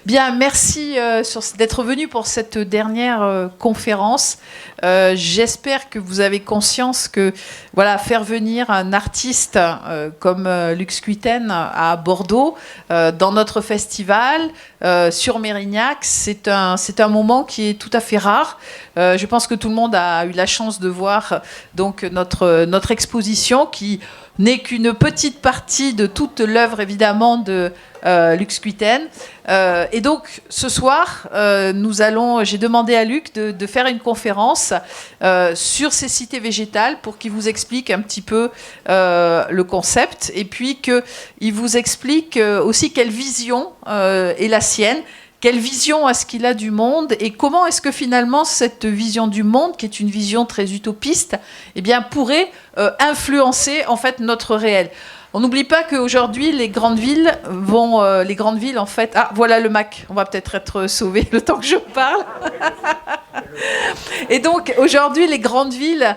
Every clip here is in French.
Bien, merci d'être venu pour cette dernière conférence. J'espère que vous avez conscience que voilà, faire venir un artiste comme Lux Cuitaine à Bordeaux dans notre festival sur Mérignac, c'est un moment qui est tout à fait rare. Je pense que tout le monde a eu la chance de voir donc notre exposition qui n'est qu'une petite partie de toute l'œuvre évidemment de Lux Cuitaine. Et donc ce soir, j'ai demandé à Luc de faire une conférence sur ces cités végétales pour qu'il vous explique un petit peu le concept et puis qu'il vous explique aussi quelle vision est la sienne. Quelle vision est-ce qu'il a du monde et comment est-ce que finalement cette vision du monde, qui est une vision très utopiste, eh bien, pourrait influencer en fait notre réel. On n'oublie pas qu'aujourd'hui les grandes villes en fait. Ah, voilà le Mac. On va peut-être être sauvés le temps que je parle. Et donc aujourd'hui les grandes villes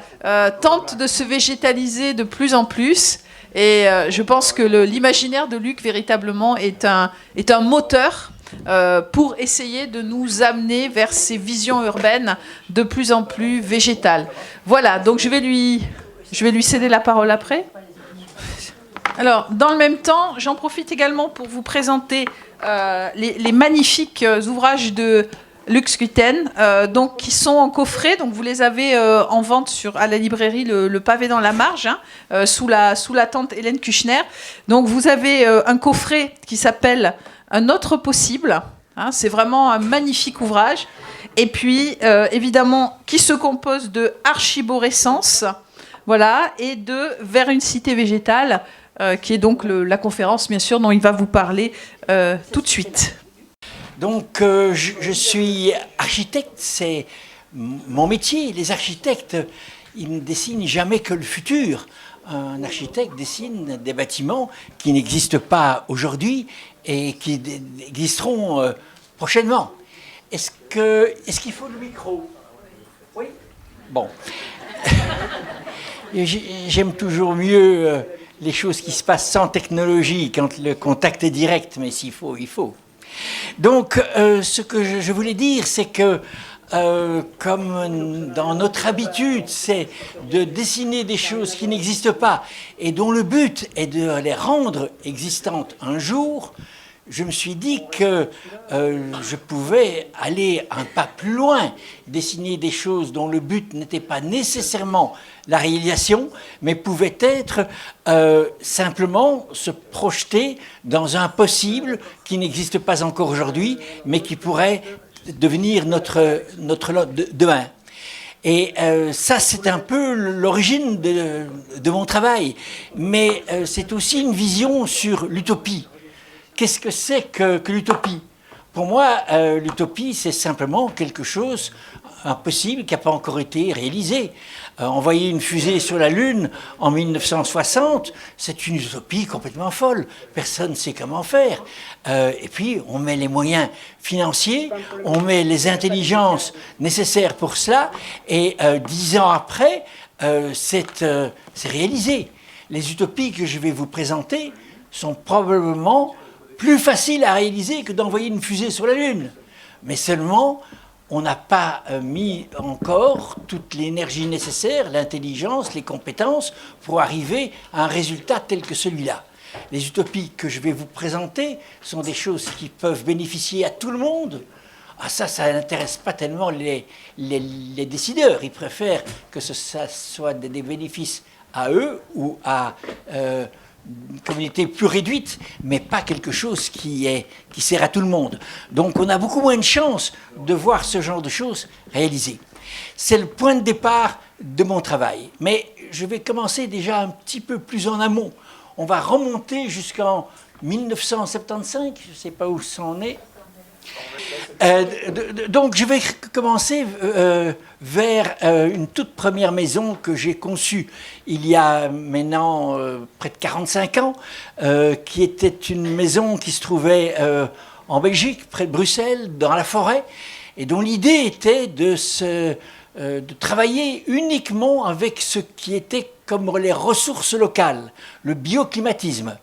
tentent de se végétaliser de plus en plus. Et je pense que l'imaginaire de Luc véritablement est un moteur. Pour essayer de nous amener vers ces visions urbaines de plus en plus végétales. Voilà, donc je vais lui céder la parole après. Alors, dans le même temps, j'en profite également pour vous présenter les magnifiques ouvrages de Lux Cuitaine, donc qui sont en coffret. Donc vous les avez en vente à la librairie le Pavé dans la Marge, hein, sous la tente Hélène Kuchner. Donc vous avez un coffret qui s'appelle Un autre possible, hein, c'est vraiment un magnifique ouvrage. Et puis, évidemment, qui se compose de archiborescence, voilà, et de Vers une cité végétale, qui est donc la conférence, bien sûr, dont il va vous parler tout de suite. Donc, je suis architecte, c'est mon métier. Les architectes, ils ne dessinent jamais que le futur. Un architecte dessine des bâtiments qui n'existent pas aujourd'hui et qui existeront prochainement. Est-ce qu'il faut le micro? Oui. Bon. J'aime toujours mieux les choses qui se passent sans technologie, quand le contact est direct, mais s'il faut, il faut. Donc, ce que je voulais dire, c'est que comme dans notre habitude, c'est de dessiner des choses qui n'existent pas et dont le but est de les rendre existantes un jour, je me suis dit que je pouvais aller un pas plus loin, dessiner des choses dont le but n'était pas nécessairement la réalisation, mais pouvait être simplement se projeter dans un possible qui n'existe pas encore aujourd'hui, mais qui pourrait devenir notre demain. Et ça, c'est un peu l'origine de mon travail. Mais c'est aussi une vision sur l'utopie. Qu'est-ce que c'est que l'utopie? Pour moi, l'utopie, c'est simplement quelque chose, impossible, qui n'a pas encore été réalisé. Envoyer une fusée sur la Lune en 1960, c'est une utopie complètement folle. Personne ne sait comment faire. Et puis, on met les moyens financiers, on met les intelligences nécessaires pour cela, et 10 ans après, c'est réalisé. Les utopies que je vais vous présenter sont probablement plus faciles à réaliser que d'envoyer une fusée sur la Lune. Mais seulement, on n'a pas mis encore toute l'énergie nécessaire, l'intelligence, les compétences pour arriver à un résultat tel que celui-là. Les utopies que je vais vous présenter sont des choses qui peuvent bénéficier à tout le monde. Ah, ça n'intéresse pas tellement les décideurs. Ils préfèrent que ça soit des bénéfices à eux ou à une communauté plus réduite, mais pas quelque chose qui sert à tout le monde. Donc on a beaucoup moins de chances de voir ce genre de choses réalisées. C'est le point de départ de mon travail. Mais je vais commencer déjà un petit peu plus en amont. On va remonter jusqu'en 1975, je ne sais pas où ça en est. Donc je vais commencer vers une toute première maison que j'ai conçue il y a maintenant près de 45 ans, qui était une maison qui se trouvait en Belgique, près de Bruxelles, dans la forêt, et dont l'idée était de travailler uniquement avec ce qui était comme les ressources locales, le bioclimatisme.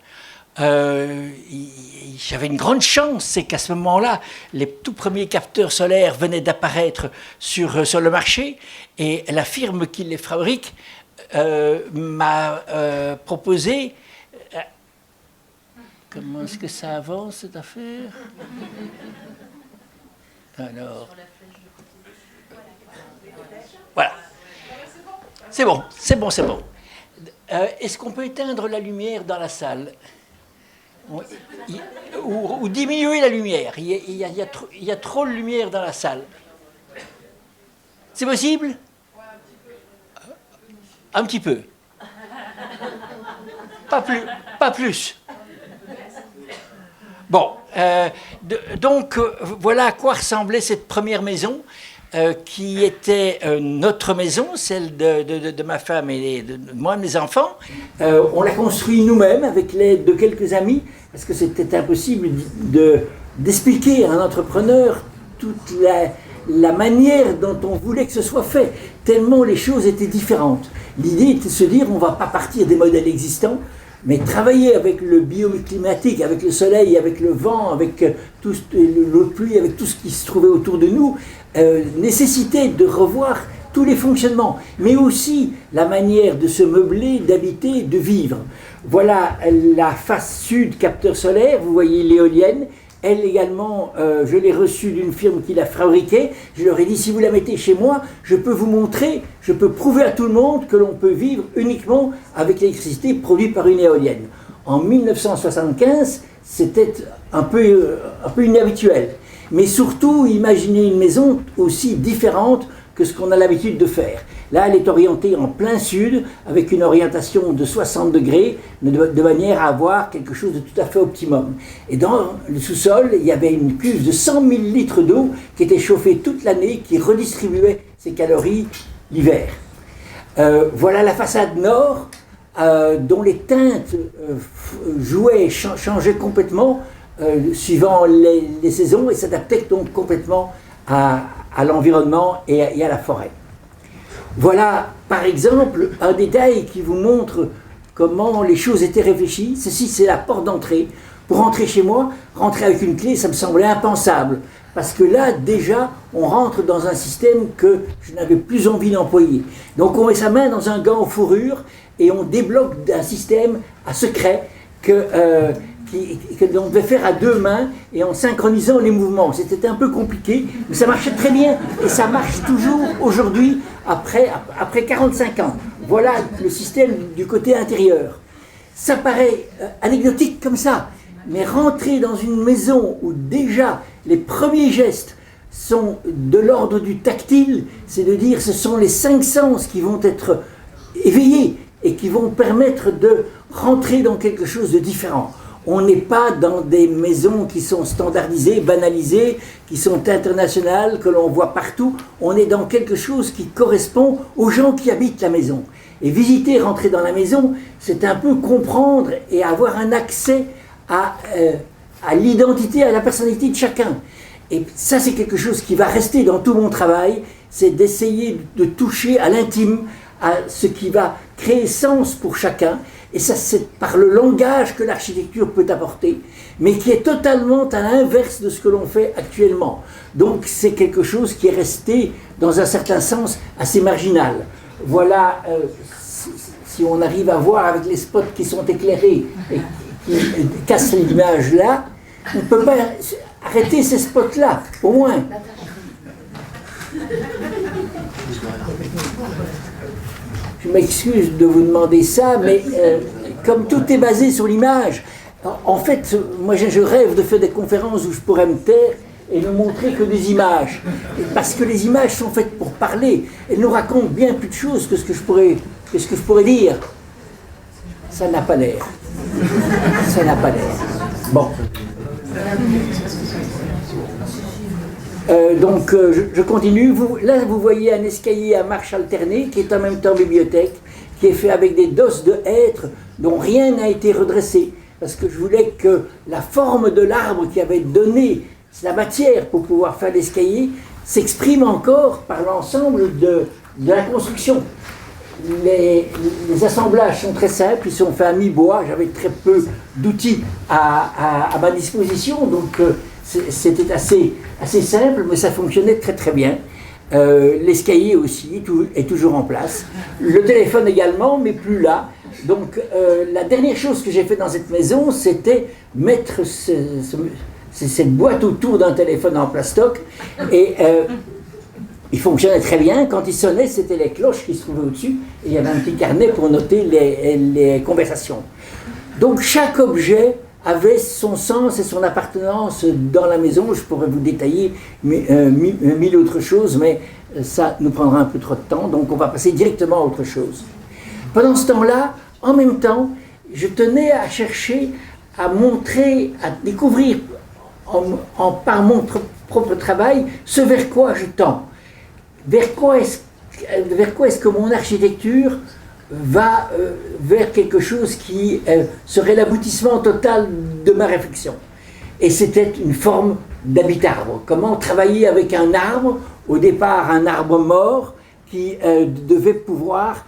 j'avais une grande chance, c'est qu'à ce moment-là, les tout premiers capteurs solaires venaient d'apparaître sur le marché, et la firme qui les fabrique m'a proposé... Comment est-ce que ça avance, cette affaire? Alors... Voilà. C'est bon. Est-ce qu'on peut éteindre la lumière dans la salle? Ou diminuer la lumière? Il y a trop de lumière dans la salle. C'est possible? Un petit peu. Pas plus. Bon, donc voilà à quoi ressemblait cette première maison. Qui était notre maison, celle de ma femme et de moi, de mes enfants. On l'a construit nous-mêmes avec l'aide de quelques amis, parce que c'était impossible d'expliquer à un entrepreneur toute la manière dont on voulait que ce soit fait, tellement les choses étaient différentes. L'idée était de se dire, on ne va pas partir des modèles existants, mais travailler avec le bioclimatique, avec le soleil, avec le vent, avec l'eau de pluie, avec tout ce qui se trouvait autour de nous, nécessitait de revoir tous les fonctionnements, mais aussi la manière de se meubler, d'habiter, de vivre. Voilà la face sud capteur solaire, vous voyez l'éolienne. Elle également, je l'ai reçue d'une firme qui l'a fabriquée. Je leur ai dit, si vous la mettez chez moi, je peux vous montrer, je peux prouver à tout le monde que l'on peut vivre uniquement avec l'électricité produite par une éolienne. En 1975, c'était un peu inhabituel. Mais surtout, imaginez une maison aussi différente que ce qu'on a l'habitude de faire. Là, elle est orientée en plein sud, avec une orientation de 60 degrés, de manière à avoir quelque chose de tout à fait optimum. Et dans le sous-sol, il y avait une cuve de 100 000 litres d'eau qui était chauffée toute l'année, qui redistribuait ses calories l'hiver. Voilà la façade nord, dont les teintes changeaient complètement, suivant les saisons, et s'adaptaient donc complètement à l'environnement et à la forêt. Voilà, par exemple, un détail qui vous montre comment les choses étaient réfléchies. Ceci, c'est la porte d'entrée. Pour rentrer chez moi, rentrer avec une clé, ça me semblait impensable. Parce que là, déjà, on rentre dans un système que je n'avais plus envie d'employer. Donc on met sa main dans un gant en fourrure et on débloque un système à secret que l'on devait faire à deux mains et en synchronisant les mouvements. C'était un peu compliqué, mais ça marchait très bien et ça marche toujours aujourd'hui après 45 ans. Voilà le système du côté intérieur. Ça paraît anecdotique comme ça, mais rentrer dans une maison où déjà les premiers gestes sont de l'ordre du tactile, c'est de dire ce sont les 5 sens qui vont être éveillés et qui vont permettre de rentrer dans quelque chose de différent. On n'est pas dans des maisons qui sont standardisées, banalisées, qui sont internationales, que l'on voit partout. On est dans quelque chose qui correspond aux gens qui habitent la maison. Et visiter, rentrer dans la maison, c'est un peu comprendre et avoir un accès à l'identité, à la personnalité de chacun. Et ça, c'est quelque chose qui va rester dans tout mon travail, c'est d'essayer de toucher à l'intime, à ce qui va créer sens pour chacun. Et ça, c'est par le langage que l'architecture peut apporter, mais qui est totalement à l'inverse de ce que l'on fait actuellement. Donc, c'est quelque chose qui est resté, dans un certain sens, assez marginal. Voilà, si on arrive à voir avec les spots qui sont éclairés et qui cassent l'image là, on ne peut pas arrêter ces spots-là, au moins. Je m'excuse de vous demander ça, mais comme tout est basé sur l'image, en fait, moi je rêve de faire des conférences où je pourrais me taire et ne montrer que des images. Parce que les images sont faites pour parler. Elles nous racontent bien plus de choses que ce que je pourrais dire. Ça n'a pas l'air. Ça n'a pas l'air. Bon. Donc je continue. Là, vous voyez un escalier à marche alternée qui est en même temps bibliothèque, qui est fait avec des dosses de hêtre dont rien n'a été redressé. Parce que je voulais que la forme de l'arbre qui avait donné la matière pour pouvoir faire l'escalier s'exprime encore par l'ensemble de la construction. les assemblages sont très simples, ils sont faits à mi-bois, j'avais très peu d'outils à ma disposition, donc c'était assez simple, mais ça fonctionnait très très bien. L'escalier aussi est toujours en place, le téléphone également, mais plus là. Donc la dernière chose que j'ai fait dans cette maison, c'était mettre cette boîte autour d'un téléphone en plastoc, et il fonctionnait très bien. Quand il sonnait, c'était les cloches qui se trouvaient au-dessus, et il y avait un petit carnet pour noter les conversations. Donc chaque objet avait son sens et son appartenance dans la maison. Je pourrais vous détailler mille autres choses, mais ça nous prendra un peu trop de temps, donc on va passer directement à autre chose. Pendant ce temps-là, en même temps, je tenais à chercher, à montrer, à découvrir par mon propre travail ce vers quoi je tends. Vers quoi est-ce que mon architecture va vers quelque chose qui serait l'aboutissement total de ma réflexion. Et c'était une forme d'habitat-arbre. Comment travailler avec un arbre, au départ un arbre mort, qui devait pouvoir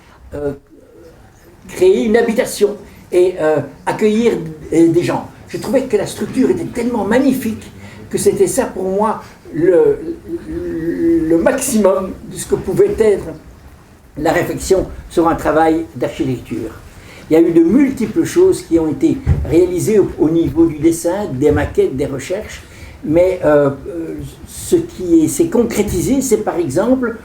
créer une habitation et accueillir des gens. Je trouvais que la structure était tellement magnifique que c'était ça pour moi le maximum de ce que pouvait être la réflexion sur un travail d'architecture. Il y a eu de multiples choses qui ont été réalisées au niveau du dessin, des maquettes, des recherches, mais ce qui s'est concrétisé, c'est par exemple,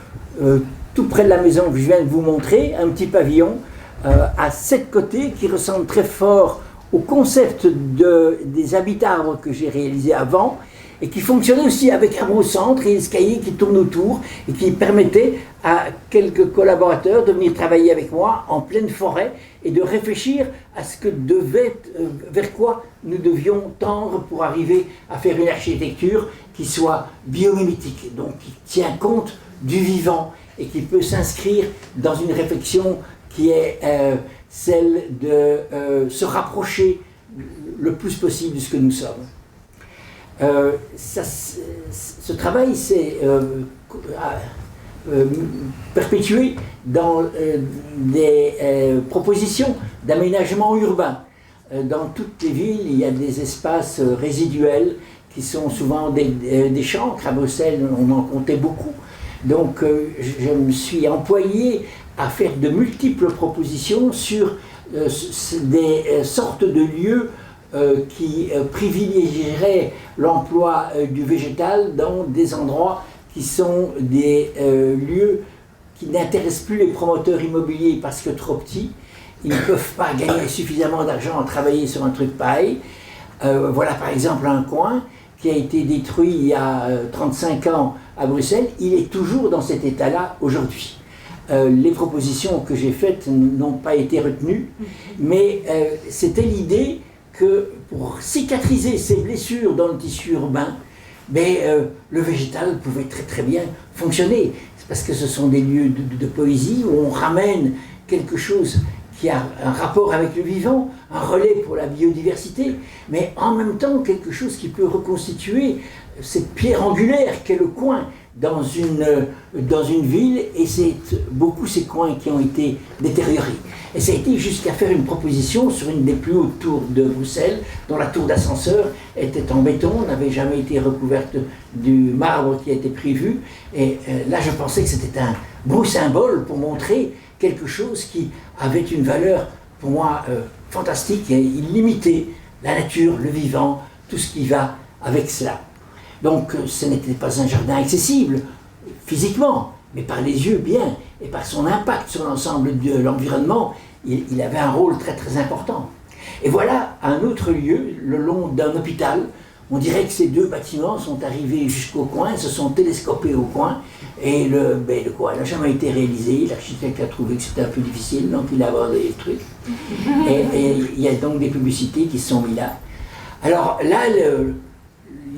tout près de la maison que je viens de vous montrer, un petit pavillon à 7 côtés qui ressemble très fort au concept des habitats-arbres que j'ai réalisé avant, et qui fonctionnait aussi avec un au centre et des escaliers qui tournent autour, et qui permettait à quelques collaborateurs de venir travailler avec moi en pleine forêt et de réfléchir à ce que vers quoi nous devions tendre pour arriver à faire une architecture qui soit biomimétique, donc qui tient compte du vivant et qui peut s'inscrire dans une réflexion qui est celle de se rapprocher le plus possible de ce que nous sommes. Ce travail s'est perpétué dans des propositions d'aménagement urbain. Dans toutes les villes, il y a des espaces résiduels qui sont souvent des champs. À Bruxelles, on en comptait beaucoup. Donc, je me suis employé à faire de multiples propositions sur des sortes de lieux qui privilégieraient l'emploi du végétal dans des endroits qui sont des lieux qui n'intéressent plus les promoteurs immobiliers parce que trop petits. Ils ne peuvent pas gagner suffisamment d'argent à travailler sur un truc pareil. Voilà par exemple un coin qui a été détruit il y a 35 ans à Bruxelles. Il est toujours dans cet état-là aujourd'hui. Les propositions que j'ai faites n'ont pas été retenues, mais c'était l'idée que pour cicatriser ces blessures dans le tissu urbain, le végétal pouvait très très bien fonctionner. C'est parce que ce sont des lieux de poésie où on ramène quelque chose qui a un rapport avec le vivant, un relais pour la biodiversité, mais en même temps quelque chose qui peut reconstituer cette pierre angulaire qu'est le coin dans une ville, et c'est beaucoup ces coins qui ont été détériorés. Et ça a été jusqu'à faire une proposition sur une des plus hautes tours de Bruxelles, dont la tour d'ascenseur était en béton, n'avait jamais été recouverte du marbre qui a été prévu. Et là, je pensais que c'était un beau symbole pour montrer quelque chose qui avait une valeur, pour moi, fantastique et illimitée. La nature, le vivant, tout ce qui va avec cela. Donc, ce n'était pas un jardin accessible, physiquement, mais par les yeux, bien, et par son impact sur l'ensemble de l'environnement, il avait un rôle très très important. Et voilà un autre lieu, le long d'un hôpital. On dirait que ces deux bâtiments sont arrivés jusqu'au coin, se sont télescopés au coin, et le coin n'a jamais été réalisé. L'architecte a trouvé que c'était un peu difficile, donc il a abordé les trucs. Et il y a donc des publicités qui se sont mises là. Alors là,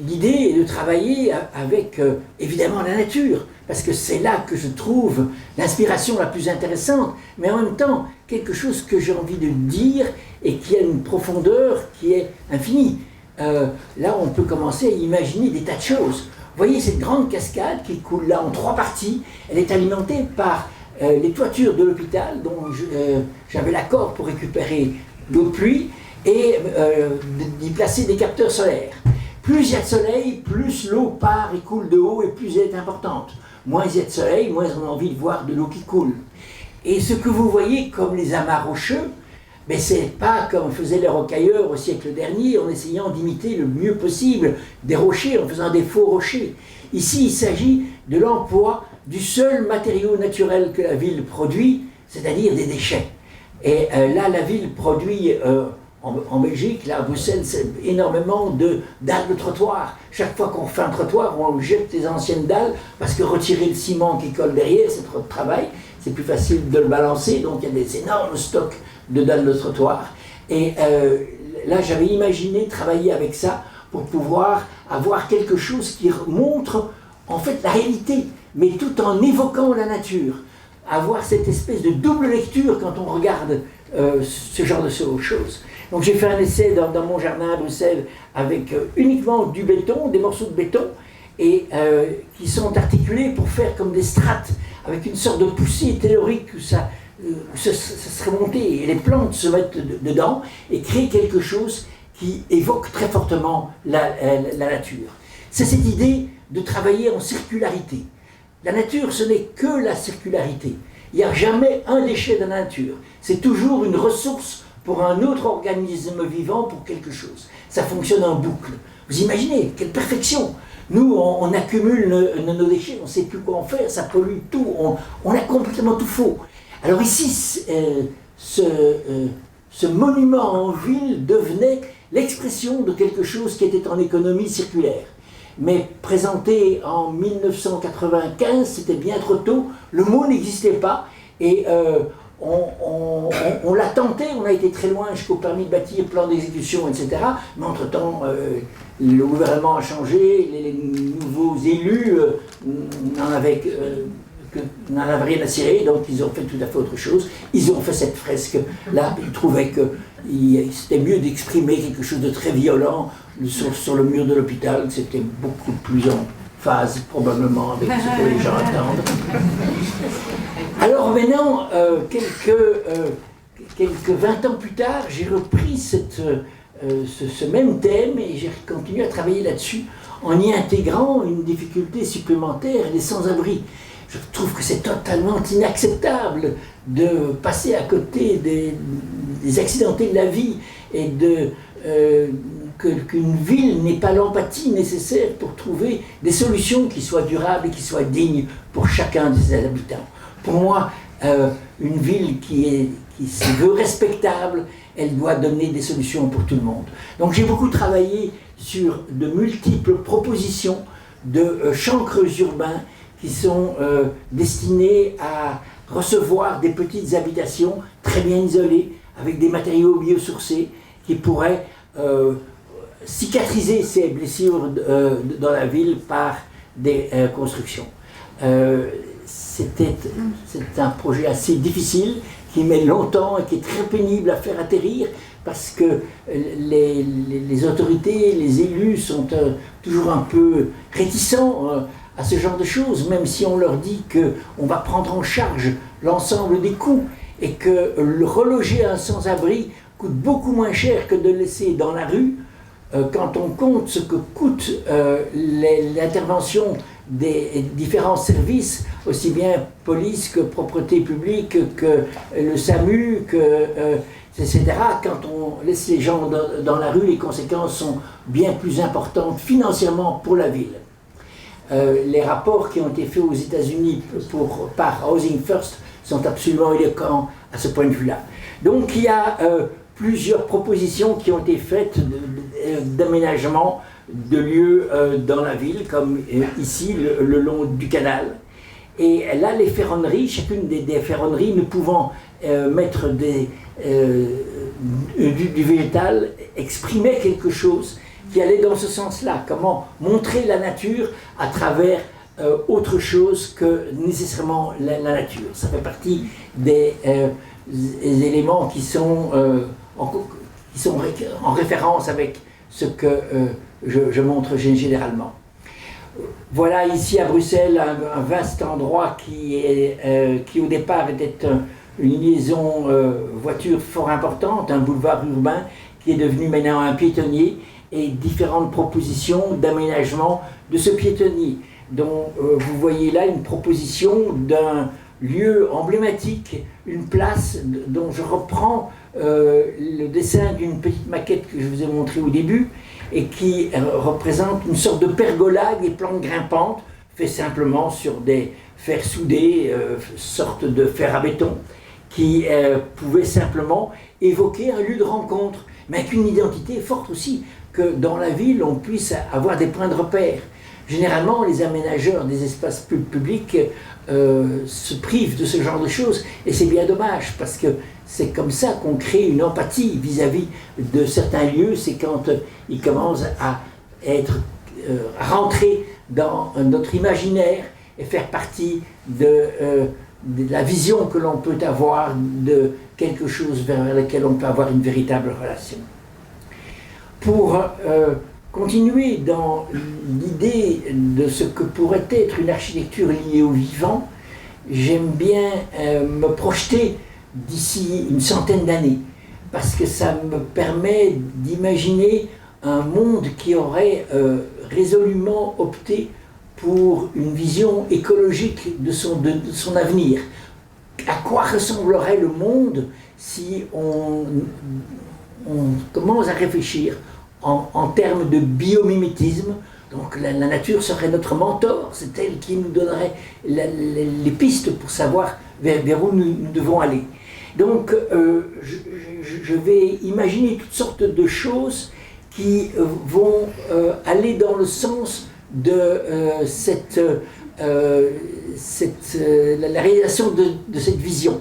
l'idée est de travailler avec évidemment la nature, parce que c'est là que je trouve l'inspiration la plus intéressante, mais en même temps quelque chose que j'ai envie de dire et qui a une profondeur qui est infinie. Là on peut commencer à imaginer des tas de choses. Vous voyez cette grande cascade qui coule là en 3 parties, elle est alimentée par les toitures de l'hôpital, dont j'avais l'accord pour récupérer l'eau de pluie, et d'y placer des capteurs solaires. Plus il y a de soleil, plus l'eau part et coule de haut, et plus elle est importante. Moins il y a de soleil, moins on a envie de voir de l'eau qui coule. Et ce que vous voyez comme les amas rocheux, mais c'est pas comme faisaient les rocailleurs au siècle dernier, en essayant d'imiter le mieux possible des rochers, en faisant des faux rochers. Ici, il s'agit de l'emploi du seul matériau naturel que la ville produit, c'est-à-dire des déchets. Et là, la ville produit, en Belgique, là, à Bruxelles, énormément de dalles de trottoir. Chaque fois qu'on fait un trottoir, on jette les anciennes dalles, parce que retirer le ciment qui colle derrière, c'est trop de travail, c'est plus facile de le balancer, donc il y a des énormes stocks de dalles de trottoir. Et là, j'avais imaginé travailler avec ça pour pouvoir avoir quelque chose qui montre en fait la réalité, mais tout en évoquant la nature. Avoir cette espèce de double lecture quand on regarde ce genre de choses. Donc j'ai fait un essai dans mon jardin à Bruxelles avec uniquement du béton, des morceaux de béton, et qui sont articulés pour faire comme des strates, avec une sorte de poussée théorique où ça serait monté, et les plantes se mettent dedans, et créer quelque chose qui évoque très fortement la nature. C'est cette idée de travailler en circularité. La nature, ce n'est que la circularité. Il n'y a jamais un déchet dans la nature. C'est toujours une ressource pour un autre organisme vivant, pour quelque chose. Ça fonctionne en boucle. Vous imaginez, quelle perfection! Nous, on accumule nos déchets, on ne sait plus quoi en faire, ça pollue tout, on a complètement tout faux. Alors ici, ce monument en ville devenait l'expression de quelque chose qui était en économie circulaire. Mais présenté en 1995, c'était bien trop tôt, le mot n'existait pas, et on l'a tenté, on a été très loin jusqu'au permis de bâtir, plan d'exécution, etc. Mais entre-temps, le gouvernement a changé, les nouveaux élus n'en avaient rien à cirer, donc ils ont fait tout à fait autre chose. Ils ont fait cette fresque-là, ils trouvaient que c'était mieux d'exprimer quelque chose de très violent sur le mur de l'hôpital, que c'était beaucoup plus en phase probablement avec ce que les gens attendent. Alors maintenant, quelques 20 ans plus tard, j'ai repris ce même thème et j'ai continué à travailler là-dessus en y intégrant une difficulté supplémentaire, les sans-abri. Je trouve que c'est totalement inacceptable de passer à côté des accidentés de la vie et qu'une ville n'ait pas l'empathie nécessaire pour trouver des solutions qui soient durables et qui soient dignes pour chacun de ses habitants. Pour moi, une ville qui se veut respectable, elle doit donner des solutions pour tout le monde. Donc j'ai beaucoup travaillé sur de multiples propositions de chancres urbains qui sont destinés à recevoir des petites habitations très bien isolées, avec des matériaux biosourcés qui pourraient cicatriser ces blessures dans la ville par des constructions. C'est un projet assez difficile, qui met longtemps et qui est très pénible à faire atterrir, parce que les autorités, les élus sont toujours un peu réticents à ce genre de choses, même si on leur dit qu'on va prendre en charge l'ensemble des coûts et que reloger un sans-abri coûte beaucoup moins cher que de le laisser dans la rue. Quand on compte ce que coûte l'intervention des différents services, aussi bien police que propreté publique, que le SAMU, etc. Quand on laisse les gens dans la rue, les conséquences sont bien plus importantes financièrement pour la ville. Les rapports qui ont été faits aux États-Unis par Housing First sont absolument éloquents à ce point de vue-là. Donc il y a plusieurs propositions qui ont été faites d'aménagement de lieux dans la ville, comme ici, le long du canal. Et là, les ferronneries, chacune des ferronneries ne pouvant mettre du végétal, exprimait quelque chose qui allait dans ce sens-là. Comment montrer la nature à travers autre chose que nécessairement la nature. Ça fait partie des éléments qui sont en référence avec ce que je montre généralement. Voilà ici à Bruxelles un vaste endroit qui au départ était une liaison voiture fort importante, un boulevard urbain qui est devenu maintenant un piétonnier, et différentes propositions d'aménagement de ce piétonnier, dont vous voyez là une proposition d'un lieu emblématique, une place dont je reprends le dessin d'une petite maquette que je vous ai montrée au début, et qui représente une sorte de pergola des plantes grimpantes, fait simplement sur des fers soudés, sorte de fer à béton, qui pouvait simplement évoquer un lieu de rencontre, mais avec une identité forte aussi, que dans la ville on puisse avoir des points de repère. Généralement, les aménageurs des espaces publics se privent de ce genre de choses, et c'est bien dommage, parce que c'est comme ça qu'on crée une empathie vis-à-vis de certains lieux, c'est quand ils commencent à rentrer dans notre imaginaire et faire partie de la vision que l'on peut avoir de quelque chose vers lequel on peut avoir une véritable relation. Pour continuer dans l'idée de ce que pourrait être une architecture liée au vivant, j'aime bien me projeter d'ici une centaine d'années, parce que ça me permet d'imaginer un monde qui aurait résolument opté pour une vision écologique de son avenir. À quoi ressemblerait le monde si on commence à réfléchir en termes de biomimétisme? Donc la nature serait notre mentor, c'est elle qui nous donnerait les pistes pour savoir vers où nous devons aller. Donc je vais imaginer toutes sortes de choses qui vont aller dans le sens de la réalisation de cette vision.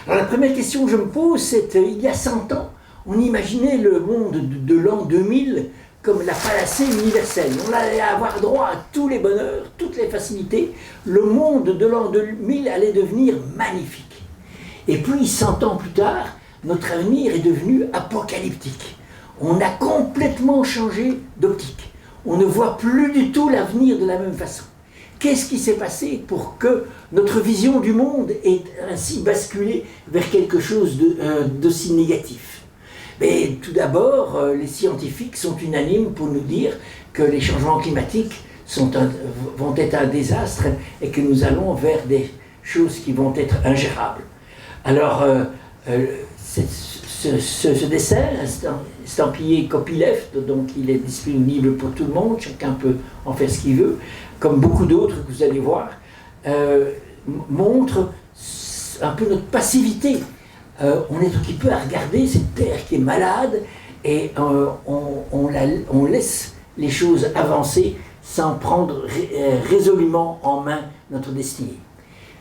Alors la première question que je me pose, c'est il y a 100 ans, on imaginait le monde de l'an 2000 comme la panacée universelle. On allait avoir droit à tous les bonheurs, toutes les facilités. Le monde de l'an 2000 allait devenir magnifique. Et puis 100 ans plus tard, notre avenir est devenu apocalyptique. On a complètement changé d'optique. On ne voit plus du tout l'avenir de la même façon. Qu'est-ce qui s'est passé pour que notre vision du monde ait ainsi basculé vers quelque chose d'aussi négatif? Mais tout d'abord, les scientifiques sont unanimes pour nous dire que les changements climatiques vont être un désastre et que nous allons vers des choses qui vont être ingérables. Alors, ce dessin, estampillé copyleft, donc il est disponible pour tout le monde, chacun peut en faire ce qu'il veut, comme beaucoup d'autres que vous allez voir, montre un peu notre passivité. On est occupé à regarder cette terre qui est malade et on laisse les choses avancer sans prendre résolument en main notre destinée.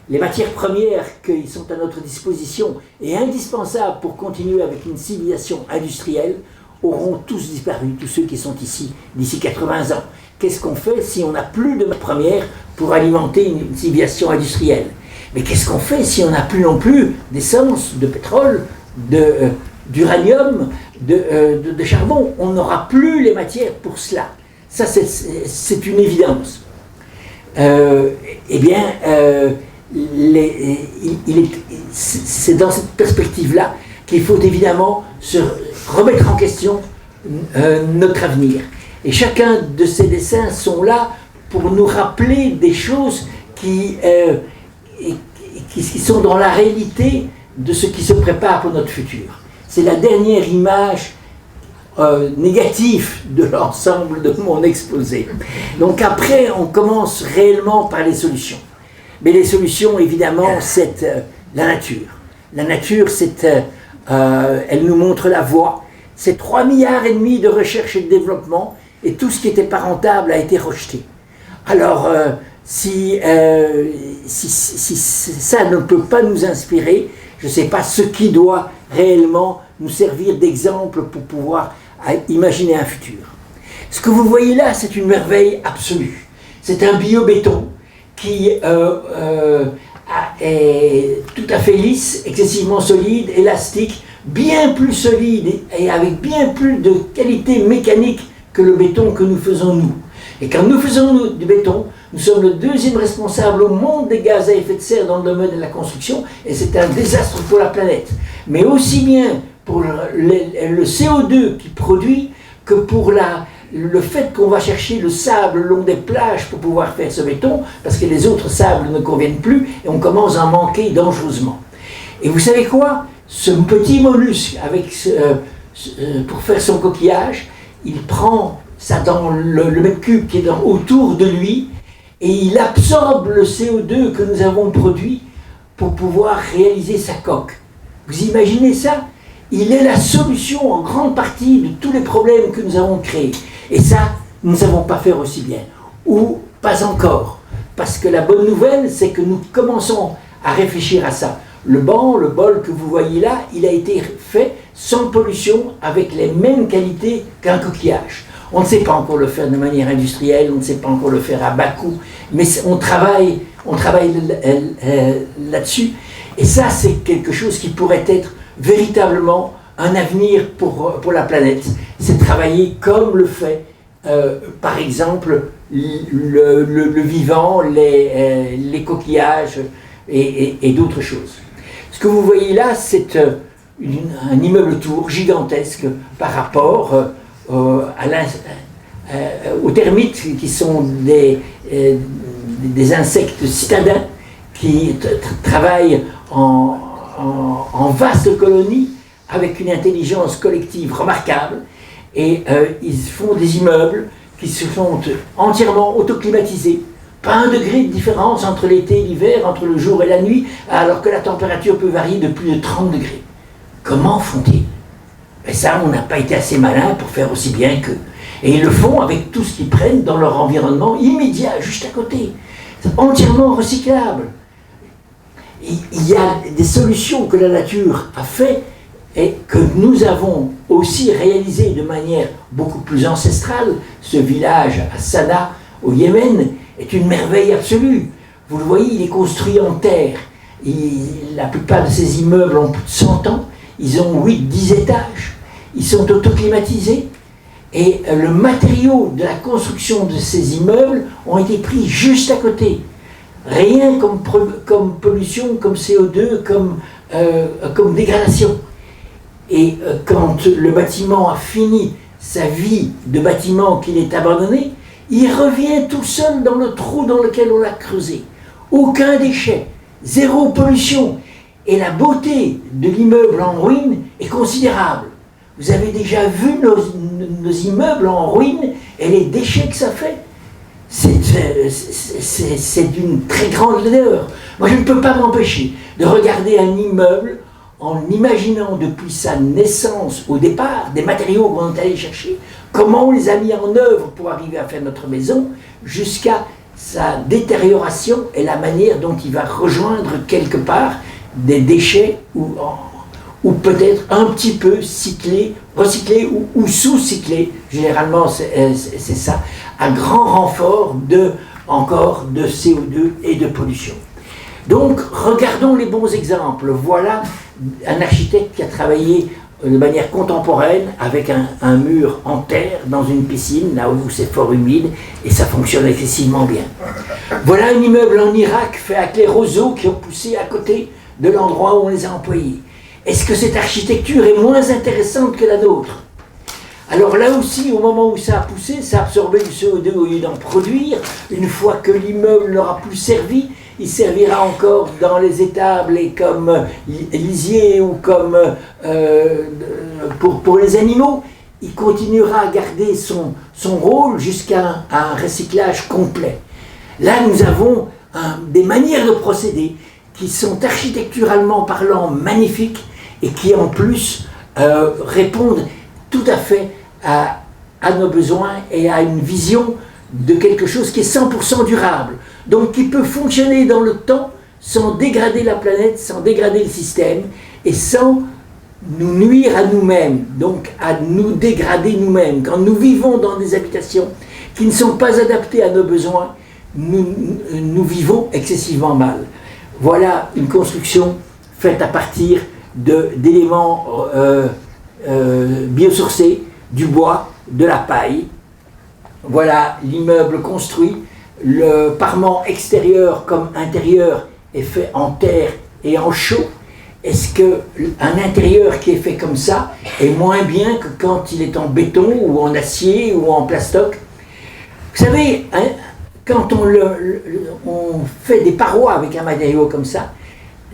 Les matières premières qui sont à notre disposition et indispensables pour continuer avec une civilisation industrielle auront tous disparu, tous ceux qui sont ici d'ici 80 ans. Qu'est-ce qu'on fait si on n'a plus de matières premières pour alimenter une civilisation industrielle? Mais qu'est-ce qu'on fait si on n'a plus non plus d'essence, de pétrole, d'uranium, de charbon? On n'aura plus les matières pour cela. Ça, c'est une évidence. C'est dans cette perspective-là qu'il faut évidemment se remettre en question notre avenir. Et chacun de ces dessins sont là pour nous rappeler des choses qui sont dans la réalité de ce qui se prépare pour notre futur. C'est la dernière image négative de l'ensemble de mon exposé. Donc après, on commence réellement par les solutions. Mais les solutions, évidemment, c'est la nature. La nature, elle nous montre la voie. C'est 3,5 milliards de recherche et de développement, et tout ce qui n'était pas rentable a été rejeté. Alors, si ça ne peut pas nous inspirer, je ne sais pas ce qui doit réellement nous servir d'exemple pour pouvoir imaginer un futur. Ce que vous voyez là, c'est une merveille absolue. C'est un biobéton qui est tout à fait lisse, excessivement solide, élastique, bien plus solide et avec bien plus de qualité mécanique que le béton que nous faisons nous. Et quand nous faisons du béton, nous sommes le deuxième responsable au monde des gaz à effet de serre dans le domaine de la construction, et c'est un désastre pour la planète. Mais aussi bien pour le CO2 qu'il produit que pour le fait qu'on va chercher le sable le long des plages pour pouvoir faire ce béton, parce que les autres sables ne conviennent plus, et on commence à en manquer dangereusement. Et vous savez quoi? Ce petit mollusque, pour faire son coquillage, il prend ça dans le mètre cube qui est autour de lui, et il absorbe le CO2 que nous avons produit pour pouvoir réaliser sa coque. Vous imaginez ça? Il est la solution en grande partie de tous les problèmes que nous avons créés. Et ça, nous ne savons pas faire aussi bien. Ou pas encore. Parce que la bonne nouvelle, c'est que nous commençons à réfléchir à ça. Le banc, le bol que vous voyez là, il a été fait sans pollution, avec les mêmes qualités qu'un coquillage. On ne sait pas encore le faire de manière industrielle, on ne sait pas encore le faire à bas coût, mais on travaille là-dessus. Et ça, c'est quelque chose qui pourrait être véritablement un avenir pour la planète. C'est travailler comme le fait, par exemple, le vivant, les coquillages et d'autres choses. Ce que vous voyez là, c'est un immeuble tour gigantesque par rapport aux termites, qui sont des insectes citadins qui travaillent en vaste colonie avec une intelligence collective remarquable, et ils font des immeubles qui se sont entièrement autoclimatisés. Pas un degré de différence entre l'été et l'hiver, entre le jour et la nuit, alors que la température peut varier de plus de 30 degrés. Comment font-ils? Et ça, on n'a pas été assez malin pour faire aussi bien qu'eux. Et ils le font avec tout ce qu'ils prennent dans leur environnement immédiat, juste à côté. C'est entièrement recyclable. Il y a des solutions que la nature a fait et que nous avons aussi réalisées de manière beaucoup plus ancestrale. Ce village à Sanaa, au Yémen, est une merveille absolue. Vous le voyez, il est construit en terre. La plupart de ces immeubles ont plus de 100 ans. Ils ont 8-10 étages. Ils sont autoclimatisés. Et le matériau de la construction de ces immeubles ont été pris juste à côté. Rien comme pollution, comme CO2, comme dégradation. Et quand le bâtiment a fini sa vie de bâtiment qu'il est abandonné, il revient tout seul dans le trou dans lequel on l'a creusé. Aucun déchet, zéro pollution. Et la beauté de l'immeuble en ruine est considérable. Vous avez déjà vu nos immeubles en ruine et les déchets que ça fait? C'est d'une très grande laideur. Moi, je ne peux pas m'empêcher de regarder un immeuble en imaginant depuis sa naissance au départ, des matériaux qu'on est allé chercher, comment on les a mis en œuvre pour arriver à faire notre maison, jusqu'à sa détérioration et la manière dont il va rejoindre quelque part des déchets ou peut-être un petit peu recyclés ou sous-cyclés. Généralement, c'est ça, à grand renfort encore de CO2 et de pollution. Donc, regardons les bons exemples. Voilà un architecte qui a travaillé de manière contemporaine avec un mur en terre dans une piscine, là où c'est fort humide, et ça fonctionne excessivement bien. Voilà un immeuble en Irak fait avec les roseaux qui ont poussé à côté de l'endroit où on les a employés. Est-ce que cette architecture est moins intéressante que la nôtre? Alors là aussi, au moment où ça a poussé, ça a absorbé du CO2 au lieu d'en produire. Une fois que l'immeuble n'aura plus servi, il servira encore dans les étables et comme lisier ou comme pour les animaux. Il continuera à garder son rôle jusqu'à un recyclage complet. Là, nous avons des manières de procéder qui sont architecturalement parlant magnifiques et qui en plus répondent tout à fait à nos besoins et à une vision de quelque chose qui est 100% durable, donc qui peut fonctionner dans le temps sans dégrader la planète, sans dégrader le système et sans nous nuire à nous-mêmes, donc à nous dégrader nous-mêmes. Quand nous vivons dans des habitations qui ne sont pas adaptées à nos besoins, nous vivons excessivement mal. Voilà une construction faite à partir d'éléments biosourcés, du bois, de la paille. voilà l'immeuble construit, le parement extérieur comme intérieur est fait en terre et en chaux. Est-ce qu'un intérieur qui est fait comme ça est moins bien que quand il est en béton ou en acier ou en plastoc? Vous savez, hein, quand on fait des parois avec un matériau comme ça,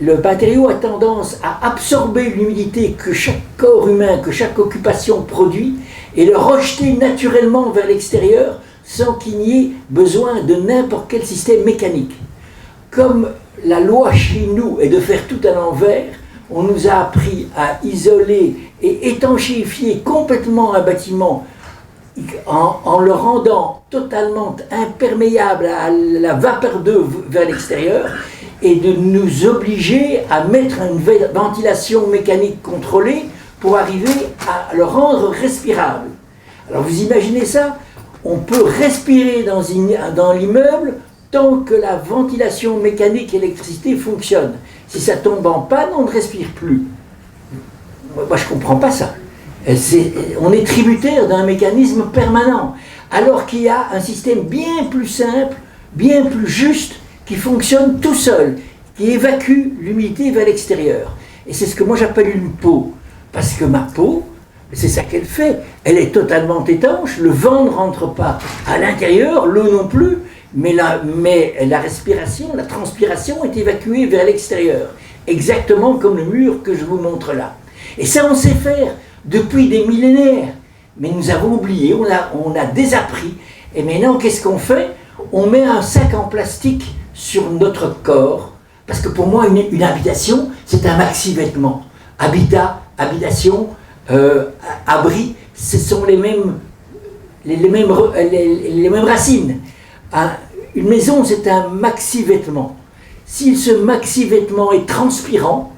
le matériau a tendance à absorber l'humidité que chaque corps humain, que chaque occupation produit, et le rejeter naturellement vers l'extérieur sans qu'il n'y ait besoin de n'importe quel système mécanique. Comme la loi chez nous est de faire tout à l'envers, on nous a appris à isoler et étanchéifier complètement un bâtiment en le rendant totalement imperméable à la vapeur d'eau vers l'extérieur, et de nous obliger à mettre une ventilation mécanique contrôlée pour arriver à le rendre respirable. Alors vous imaginez ça? On peut respirer dans l'immeuble tant que la ventilation mécanique et l'électricité fonctionne. Si ça tombe en panne, on ne respire plus. Moi, je ne comprends pas ça. On est tributaire d'un mécanisme permanent, alors qu'il y a un système bien plus simple, bien plus juste, qui fonctionne tout seul, qui évacue l'humidité vers l'extérieur. Et c'est ce que moi j'appelle une peau. Parce que ma peau, c'est ça qu'elle fait. Elle est totalement étanche, le vent ne rentre pas à l'intérieur, l'eau non plus, mais la respiration, la transpiration est évacuée vers l'extérieur. Exactement comme le mur que je vous montre là. Et ça, on sait faire depuis des millénaires. Mais nous avons oublié, on a désappris. Et maintenant, qu'est-ce qu'on fait? On met un sac en plastique sur notre corps. Parce que pour moi, une habitation, c'est un maxi-vêtement. Habitat, habitation, abri, ce sont les mêmes racines. Une maison, c'est un maxi-vêtement. Si ce maxi-vêtement est transpirant,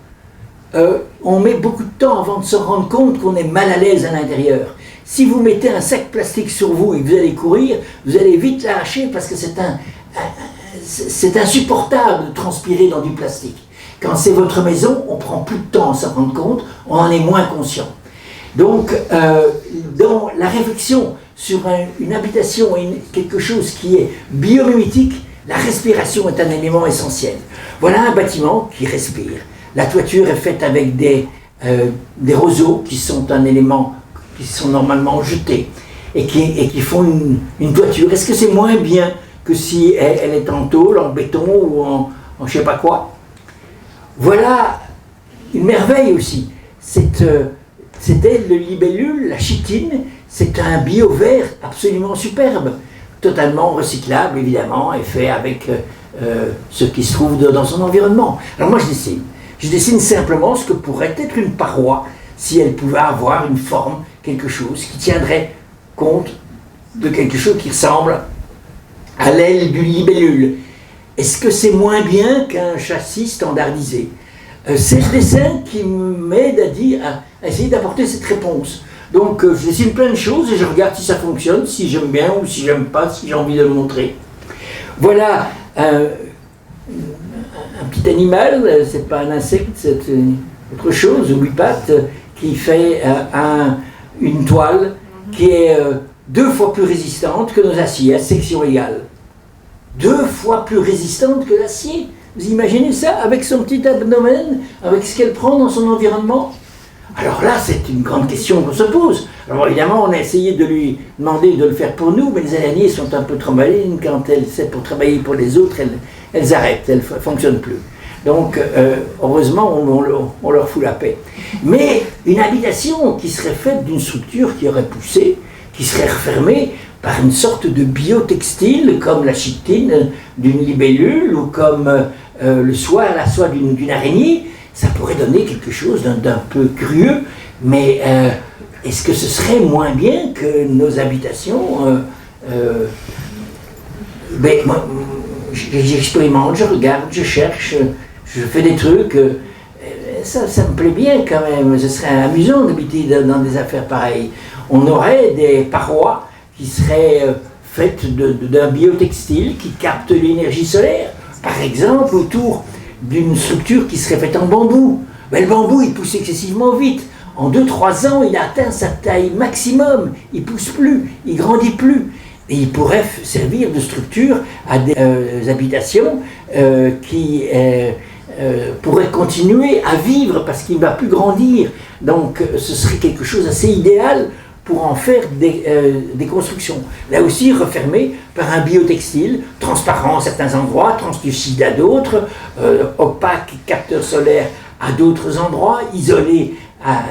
on met beaucoup de temps avant de se rendre compte qu'on est mal à l'aise à l'intérieur. Si vous mettez un sac plastique sur vous et que vous allez courir, vous allez vite l'arracher parce que c'est insupportable de transpirer dans du plastique. Quand c'est votre maison, on prend plus de temps à s'en rendre compte, on en est moins conscient. Donc, dans la réflexion sur une habitation et quelque chose qui est biomimétique, la respiration est un élément essentiel. Voilà un bâtiment qui respire. La toiture est faite avec des roseaux qui sont un élément qui sont normalement jetés et qui font une toiture. Est-ce que c'est moins bien que si elle est en tôle, en béton ou en je ne sais pas quoi? Voilà une merveille aussi. C'était le libellule, la chitine, c'est un bio-vert absolument superbe, totalement recyclable évidemment, et fait avec ce qui se trouve dans son environnement. Alors moi je dessine. Je dessine simplement ce que pourrait être une paroi si elle pouvait avoir une forme, quelque chose qui tiendrait compte de quelque chose qui ressemble à l'aile du libellule. Est-ce que c'est moins bien qu'un châssis standardisé? C'est le dessin qui m'aide à essayer d'apporter cette réponse. Donc je dessine plein de choses et je regarde si ça fonctionne, si j'aime bien ou si j'aime pas, si j'ai envie de le montrer. Voilà un petit animal, c'est pas un insecte, c'est autre chose, 8 pattes, qui fait une toile qui est 2 fois plus résistante que nos aciers, à section égale. 2 fois plus résistante que l'acier. Vous imaginez ça, avec son petit abdomen, avec ce qu'elle prend dans son environnement? Alors là, c'est une grande question qu'on se pose. Alors évidemment, on a essayé de lui demander de le faire pour nous, mais les araignées sont un peu trop malines. Quand c'est pour travailler pour les autres, elles arrêtent, elles ne fonctionnent plus. Donc, heureusement, on leur fout la paix. Mais une habitation qui serait faite d'une structure qui aurait poussé, qui serait refermée par une sorte de biotextile, comme la chitine d'une libellule, ou comme la soie d'une araignée, ça pourrait donner quelque chose d'un peu curieux, mais est-ce que ce serait moins bien que nos habitations? Moi, j'expérimente, je regarde, je cherche, je fais des trucs, ça me plaît bien quand même, ce serait amusant d'habiter dans des affaires pareilles. On aurait des parois qui seraient faites d'un biotextile qui capte l'énergie solaire, par exemple autour d'une structure qui serait faite en bambou. Mais le bambou, il pousse excessivement vite. En 2-3 ans, il a atteint sa taille maximum. Il ne pousse plus, il ne grandit plus. Et il pourrait servir de structure à des habitations qui pourraient continuer à vivre parce qu'il ne va plus grandir. Donc ce serait quelque chose d'assez idéal pour en faire des constructions. Là aussi refermé par un biotextile, transparent à certains endroits, translucide à d'autres, opaque, capteur solaire à d'autres endroits, isolé à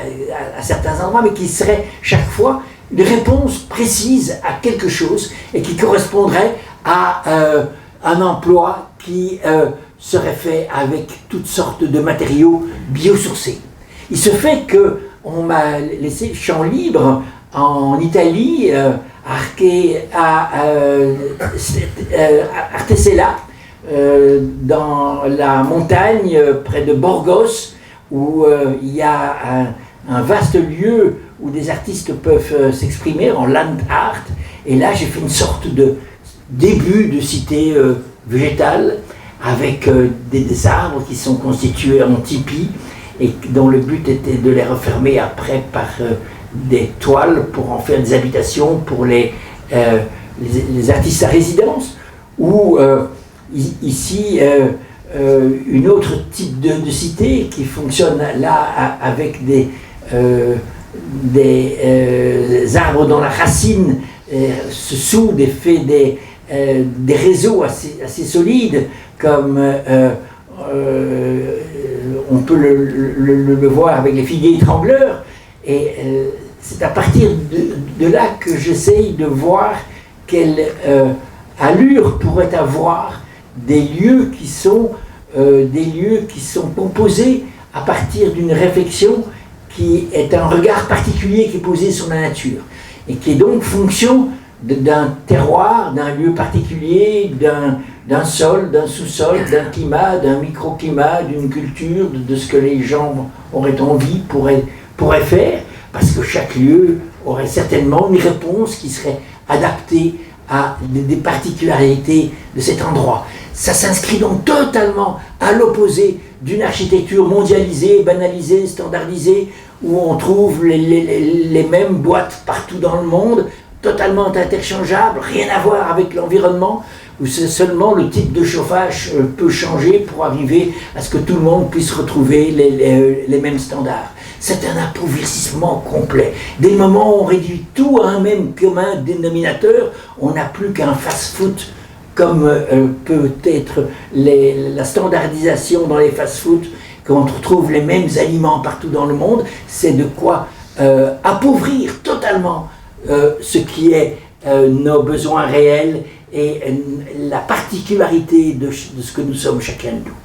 certains endroits, mais qui serait chaque fois une réponse précise à quelque chose et qui correspondrait à un emploi qui serait fait avec toutes sortes de matériaux biosourcés. Il se fait qu'on m'a laissé le champ libre en Italie, à Artesella, dans la montagne près de Borgos, où il y a un vaste lieu où des artistes peuvent s'exprimer en land art. Et là, j'ai fait une sorte de début de cité végétale avec des arbres qui sont constitués en tipi et dont le but était de les refermer après par des toiles pour en faire des habitations pour les artistes à résidence, ou ici une autre type de cité qui fonctionne là avec des arbres dont la racine se soude et fait des réseaux assez solides, comme on peut le voir avec les figuiers étrangleurs. Et c'est à partir de là que j'essaye de voir quelle allure pourrait avoir des lieux qui sont composés à partir d'une réflexion qui est un regard particulier qui est posé sur la nature et qui est donc fonction d'un terroir, d'un lieu particulier, d'un sol, d'un sous-sol, d'un climat, d'un microclimat, d'une culture, de ce que les gens auraient envie, pourraient faire, parce que chaque lieu aurait certainement une réponse qui serait adaptée à des particularités de cet endroit. Ça s'inscrit donc totalement à l'opposé d'une architecture mondialisée, banalisée, standardisée, où on trouve les mêmes boîtes partout dans le monde, totalement interchangeables, rien à voir avec l'environnement, où c'est seulement le type de chauffage peut changer pour arriver à ce que tout le monde puisse retrouver les mêmes standards. C'est un appauvrissement complet. Dès le moment où on réduit tout à un même commun dénominateur, on n'a plus qu'un fast-food, comme peut être la standardisation dans les fast-foods, quand on retrouve les mêmes aliments partout dans le monde. C'est de quoi appauvrir totalement ce qui est nos besoins réels et la particularité de ce que nous sommes chacun de nous.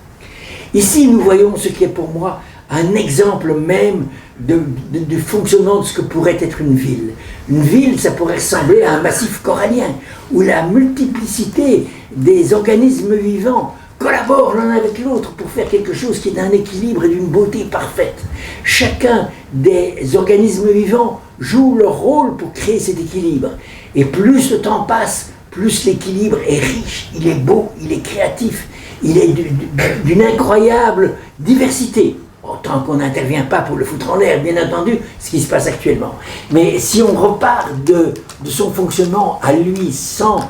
Ici, nous voyons ce qui est pour moi un exemple même du fonctionnement de ce que pourrait être une ville. Une ville, ça pourrait ressembler à un massif corallien, où la multiplicité des organismes vivants collaborent l'un avec l'autre pour faire quelque chose qui est d'un équilibre et d'une beauté parfaite. Chacun des organismes vivants joue leur rôle pour créer cet équilibre. Et plus le temps passe, plus l'équilibre est riche, il est beau, il est créatif, il est d'une incroyable diversité. Autant qu'on n'intervient pas pour le foutre en l'air, bien entendu, ce qui se passe actuellement. Mais si on repart de son fonctionnement à lui sans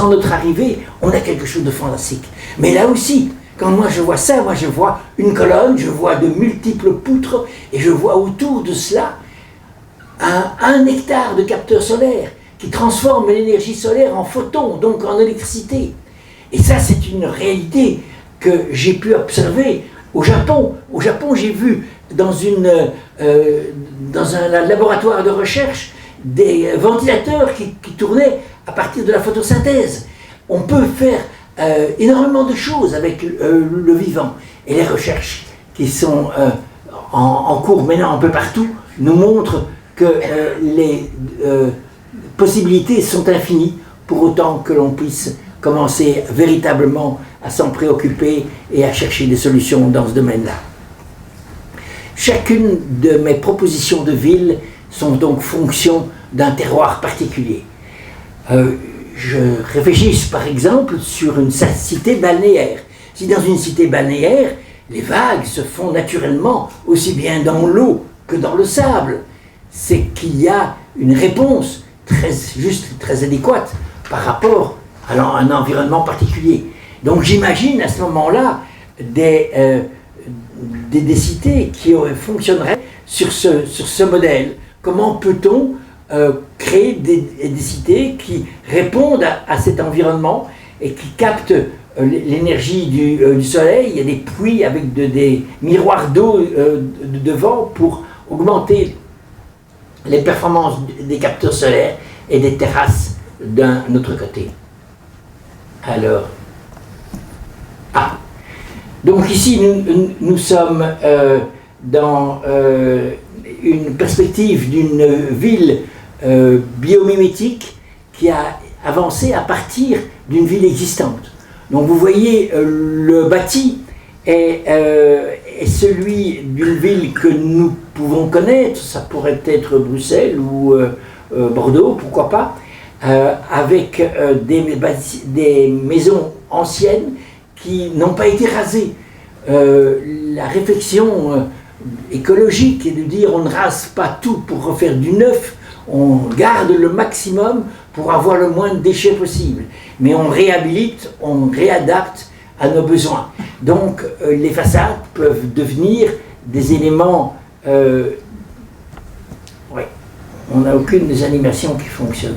notre arrivée, on a quelque chose de fantastique. Mais là aussi, quand moi je vois ça, moi je vois une colonne, je vois de multiples poutres, et je vois autour de cela un hectare de capteurs solaires qui transforment l'énergie solaire en photons, donc en électricité. Et ça, c'est une réalité que j'ai pu observer au Japon. Au Japon, j'ai vu dans un laboratoire de recherche des ventilateurs qui tournaient à partir de la photosynthèse. On peut faire énormément de choses avec le vivant. Et les recherches qui sont en cours maintenant un peu partout nous montrent que les possibilités sont infinies, pour autant que l'on puisse commencer véritablement à s'en préoccuper et à chercher des solutions dans ce domaine-là. Chacune de mes propositions de ville sont donc fonction d'un terroir particulier. Je réfléchis par exemple sur une cité balnéaire. Si dans une cité balnéaire, les vagues se font naturellement aussi bien dans l'eau que dans le sable, c'est qu'il y a une réponse très juste, très adéquate par rapport à un environnement particulier. Donc j'imagine à ce moment-là des cités qui fonctionneraient sur ce modèle. Comment peut-on créer des cités qui répondent à cet environnement et qui captent l'énergie du soleil? Il y a des puits avec des miroirs d'eau devant pour augmenter les performances des capteurs solaires et des terrasses d'un autre côté. Alors, donc ici nous sommes dans une perspective d'une ville biomimétique qui a avancé à partir d'une ville existante. Donc vous voyez, le bâti est celui d'une ville que nous pouvons connaître, ça pourrait être Bruxelles ou Bordeaux, pourquoi pas, avec des maisons anciennes qui n'ont pas été rasées. La réflexion écologique est de dire on ne rase pas tout pour refaire du neuf, on garde le maximum pour avoir le moins de déchets possible. Mais on réhabilite, on réadapte à nos besoins. Donc les façades peuvent devenir des éléments... on n'a aucune des animations qui fonctionne.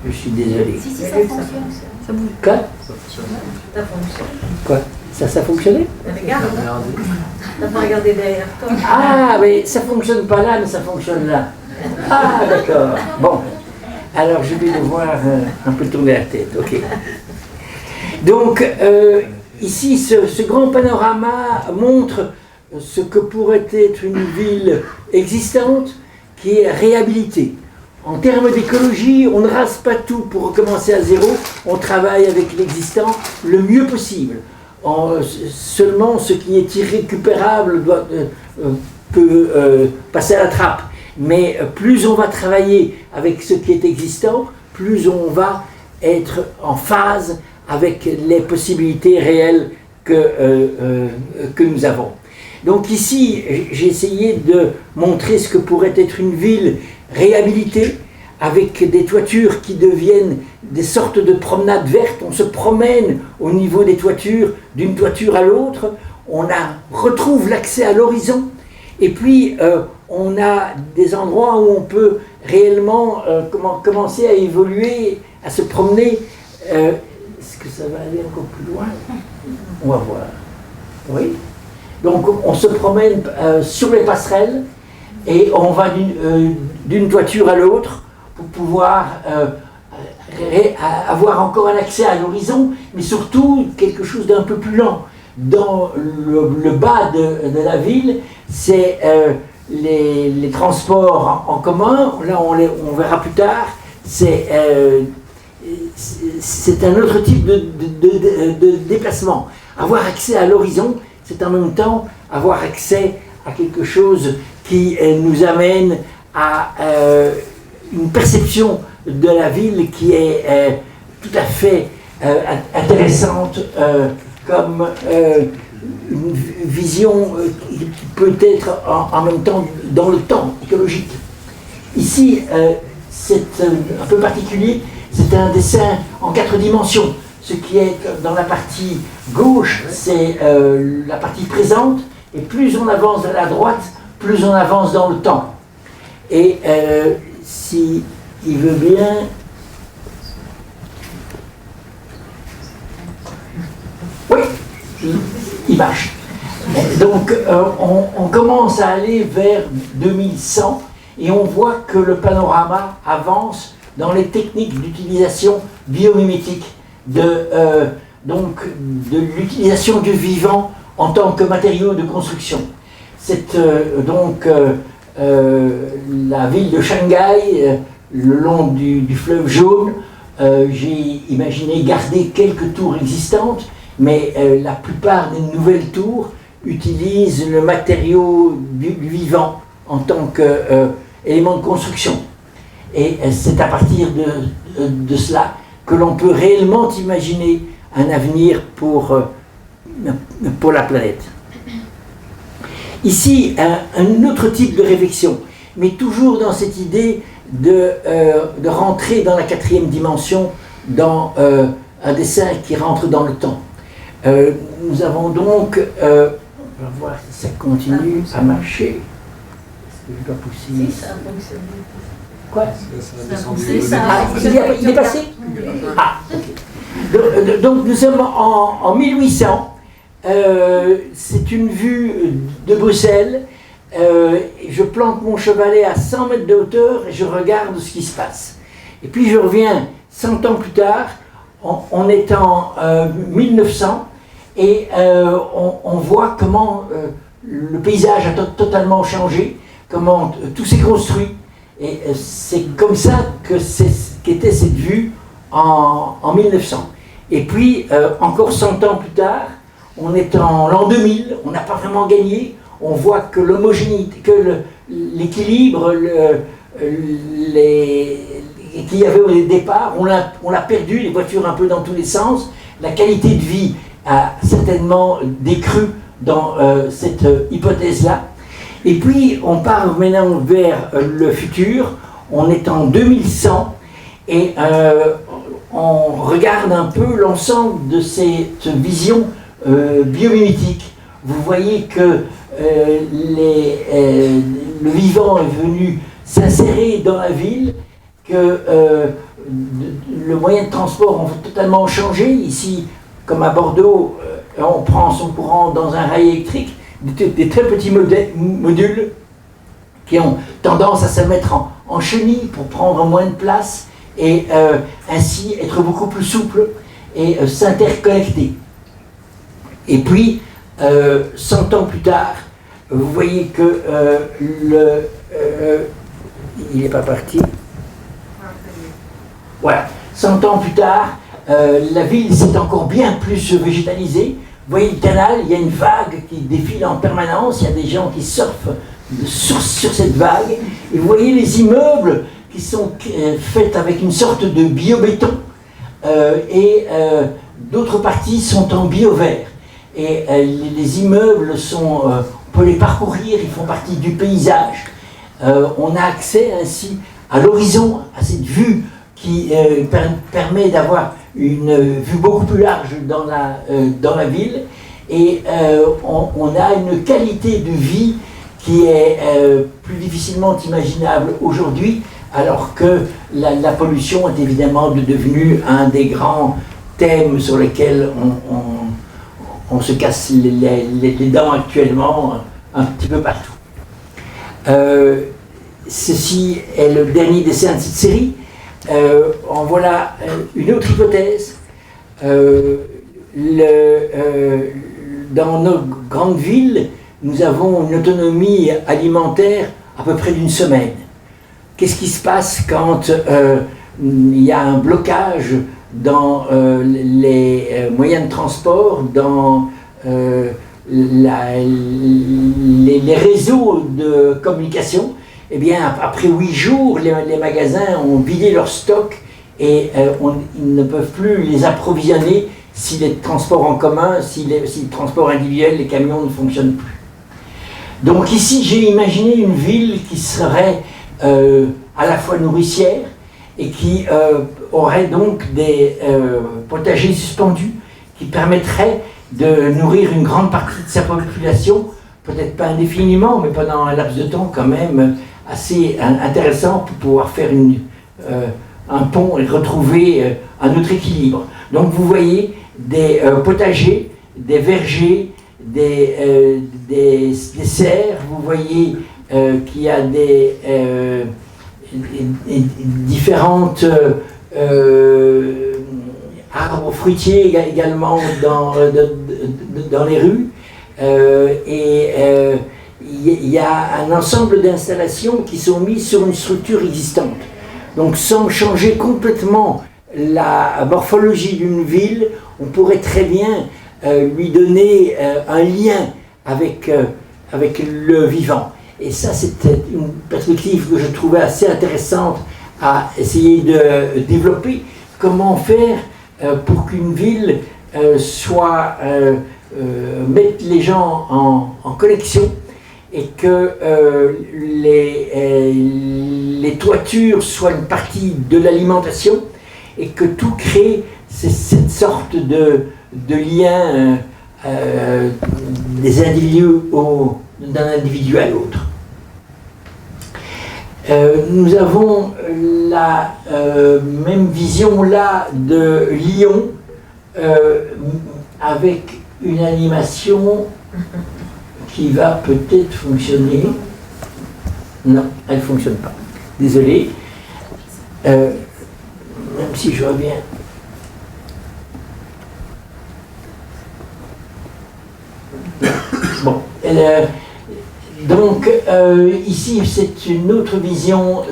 Je suis désolé. Si, ça fonctionne. Ça bouge. Quoi? Ça fonctionne. Quoi? Ça fonctionnait? Regarde. T'as pas regardé derrière toi. Ah, mais ça fonctionne pas là, mais ça fonctionne là. Ah, d'accord. Bon. Alors, je vais devoir un peu tourner la tête. OK. Donc, ici, ce grand panorama montre ce que pourrait être une ville existante qui est réhabilitée. En termes d'écologie, on ne rase pas tout pour recommencer à zéro, on travaille avec l'existant le mieux possible. Seulement ce qui est irrécupérable peut passer à la trappe. Mais plus on va travailler avec ce qui est existant, plus on va être en phase avec les possibilités réelles que nous avons. Donc ici, j'ai essayé de montrer ce que pourrait être une ville réhabilitée, avec des toitures qui deviennent des sortes de promenades vertes. On se promène au niveau des toitures, d'une toiture à l'autre, on retrouve l'accès à l'horizon, et puis on a des endroits où on peut réellement commencer à évoluer, à se promener. Est-ce que ça va aller encore plus loin? On va voir. Oui. Donc on se promène sur les passerelles et on va d'une toiture à l'autre pour pouvoir avoir encore un accès à l'horizon, mais surtout quelque chose d'un peu plus lent. Dans le bas de la ville, c'est les transports en commun. Là, on verra plus tard. C'est un autre type de déplacement. Avoir accès à l'horizon, c'est en même temps avoir accès à quelque chose qui nous amène à une perception de la ville qui est tout à fait intéressante, comme une vision qui peut être en même temps dans le temps écologique. Ici, c'est un peu particulier, c'est un dessin en 4 dimensions. Ce qui est dans la partie gauche, c'est la partie présente, et plus on avance à la droite, plus on avance dans le temps. Et si il veut bien... Oui, il marche. Donc on commence à aller vers 2100, et on voit que le panorama avance dans les techniques d'utilisation biomimétique, de l'utilisation du vivant en tant que matériau de construction. C'est la ville de Shanghai, le long du fleuve Jaune. J'ai imaginé garder quelques tours existantes, mais la plupart des nouvelles tours utilisent le matériau du vivant en tant qu'élément de construction. Et c'est à partir de cela que l'on peut réellement imaginer un avenir pour la planète. Ici, un autre type de réflexion, mais toujours dans cette idée de rentrer dans la 4e dimension, dans un dessin qui rentre dans le temps. Nous avons donc, on va voir si ça continue à marcher. Est-ce que je dois pousser? Si, ça a fonctionné. Quoi? Il est passé? Ah, ok. Donc nous sommes en 1800. C'est une vue de Bruxelles. Je plante mon chevalet à 100 mètres de hauteur et je regarde ce qui se passe. Et puis je reviens 100 ans plus tard, on est en 1900 et on voit comment le paysage a totalement changé, comment tout s'est construit. Et c'est comme ça qu'était cette vue en 1900. Et puis, encore 100 ans plus tard, on est en l'an 2000, on n'a pas vraiment gagné. On voit que l'homogénéité, que l'équilibre qu'il y avait au départ, on l'a perdu, les voitures un peu dans tous les sens. La qualité de vie a certainement décru dans cette hypothèse-là. Et puis, on part maintenant vers le futur. On est en 2100 et on regarde un peu l'ensemble de cette vision biomimétique. Vous voyez que le vivant est venu s'insérer dans la ville, que le moyen de transport a totalement changé. Ici, comme à Bordeaux, on prend son courant dans un rail électrique, des très petits modules qui ont tendance à se mettre en chenille pour prendre moins de place et ainsi être beaucoup plus souple et s'interconnecter. Et puis, 100 ans plus tard, vous voyez que il n'est pas parti. Voilà, 100 ans plus tard, la ville s'est encore bien plus végétalisée. Vous voyez le canal, il y a une vague qui défile en permanence, il y a des gens qui surfent sur cette vague. Et vous voyez les immeubles qui sont faits avec une sorte de biobéton et d'autres parties sont en bio-vert. Et les immeubles sont, on peut les parcourir, ils font partie du paysage. On a accès ainsi à l'horizon, à cette vue qui permet d'avoir une vue beaucoup plus large dans la ville. Et on a une qualité de vie qui est plus difficilement imaginable aujourd'hui, alors que la pollution est évidemment devenue un des grands thèmes sur lesquels on se casse les dents actuellement un petit peu partout. Ceci est le dernier dessin de cette série. En voilà une autre hypothèse. Dans nos grandes villes, nous avons une autonomie alimentaire à peu près d'une semaine. Qu'est-ce qui se passe quand il y a un blocage dans les moyens de transport, dans les réseaux de communication? Eh bien, après 8 jours, les magasins ont vidé leur stock et ils ne peuvent plus les approvisionner si les transports en commun, si les transports individuels, les camions ne fonctionnent plus. Donc ici, j'ai imaginé une ville qui serait à la fois nourricière et qui aurait donc des potagers suspendus qui permettraient de nourrir une grande partie de sa population, peut-être pas indéfiniment, mais pendant un laps de temps quand même assez intéressant pour pouvoir faire un pont et retrouver un autre équilibre. Donc vous voyez des potagers, des vergers, des serres, vous voyez qu'il y a des différentes arbres fruitiers également dans les rues. Il y a un ensemble d'installations qui sont mises sur une structure existante. Donc sans changer complètement la morphologie d'une ville, on pourrait très bien lui donner un lien avec le vivant. Et ça, c'était une perspective que je trouvais assez intéressante à essayer de développer. Comment faire pour qu'une ville mette les gens en connexion et que les toitures soient une partie de l'alimentation et que tout crée cette sorte de lien des individus d'un individu à l'autre. Nous avons la même vision là de Lyon avec une animation qui va peut-être fonctionner. Non, elle ne fonctionne pas. Désolé. Même si je reviens. Bon. Donc, ici, c'est une autre vision.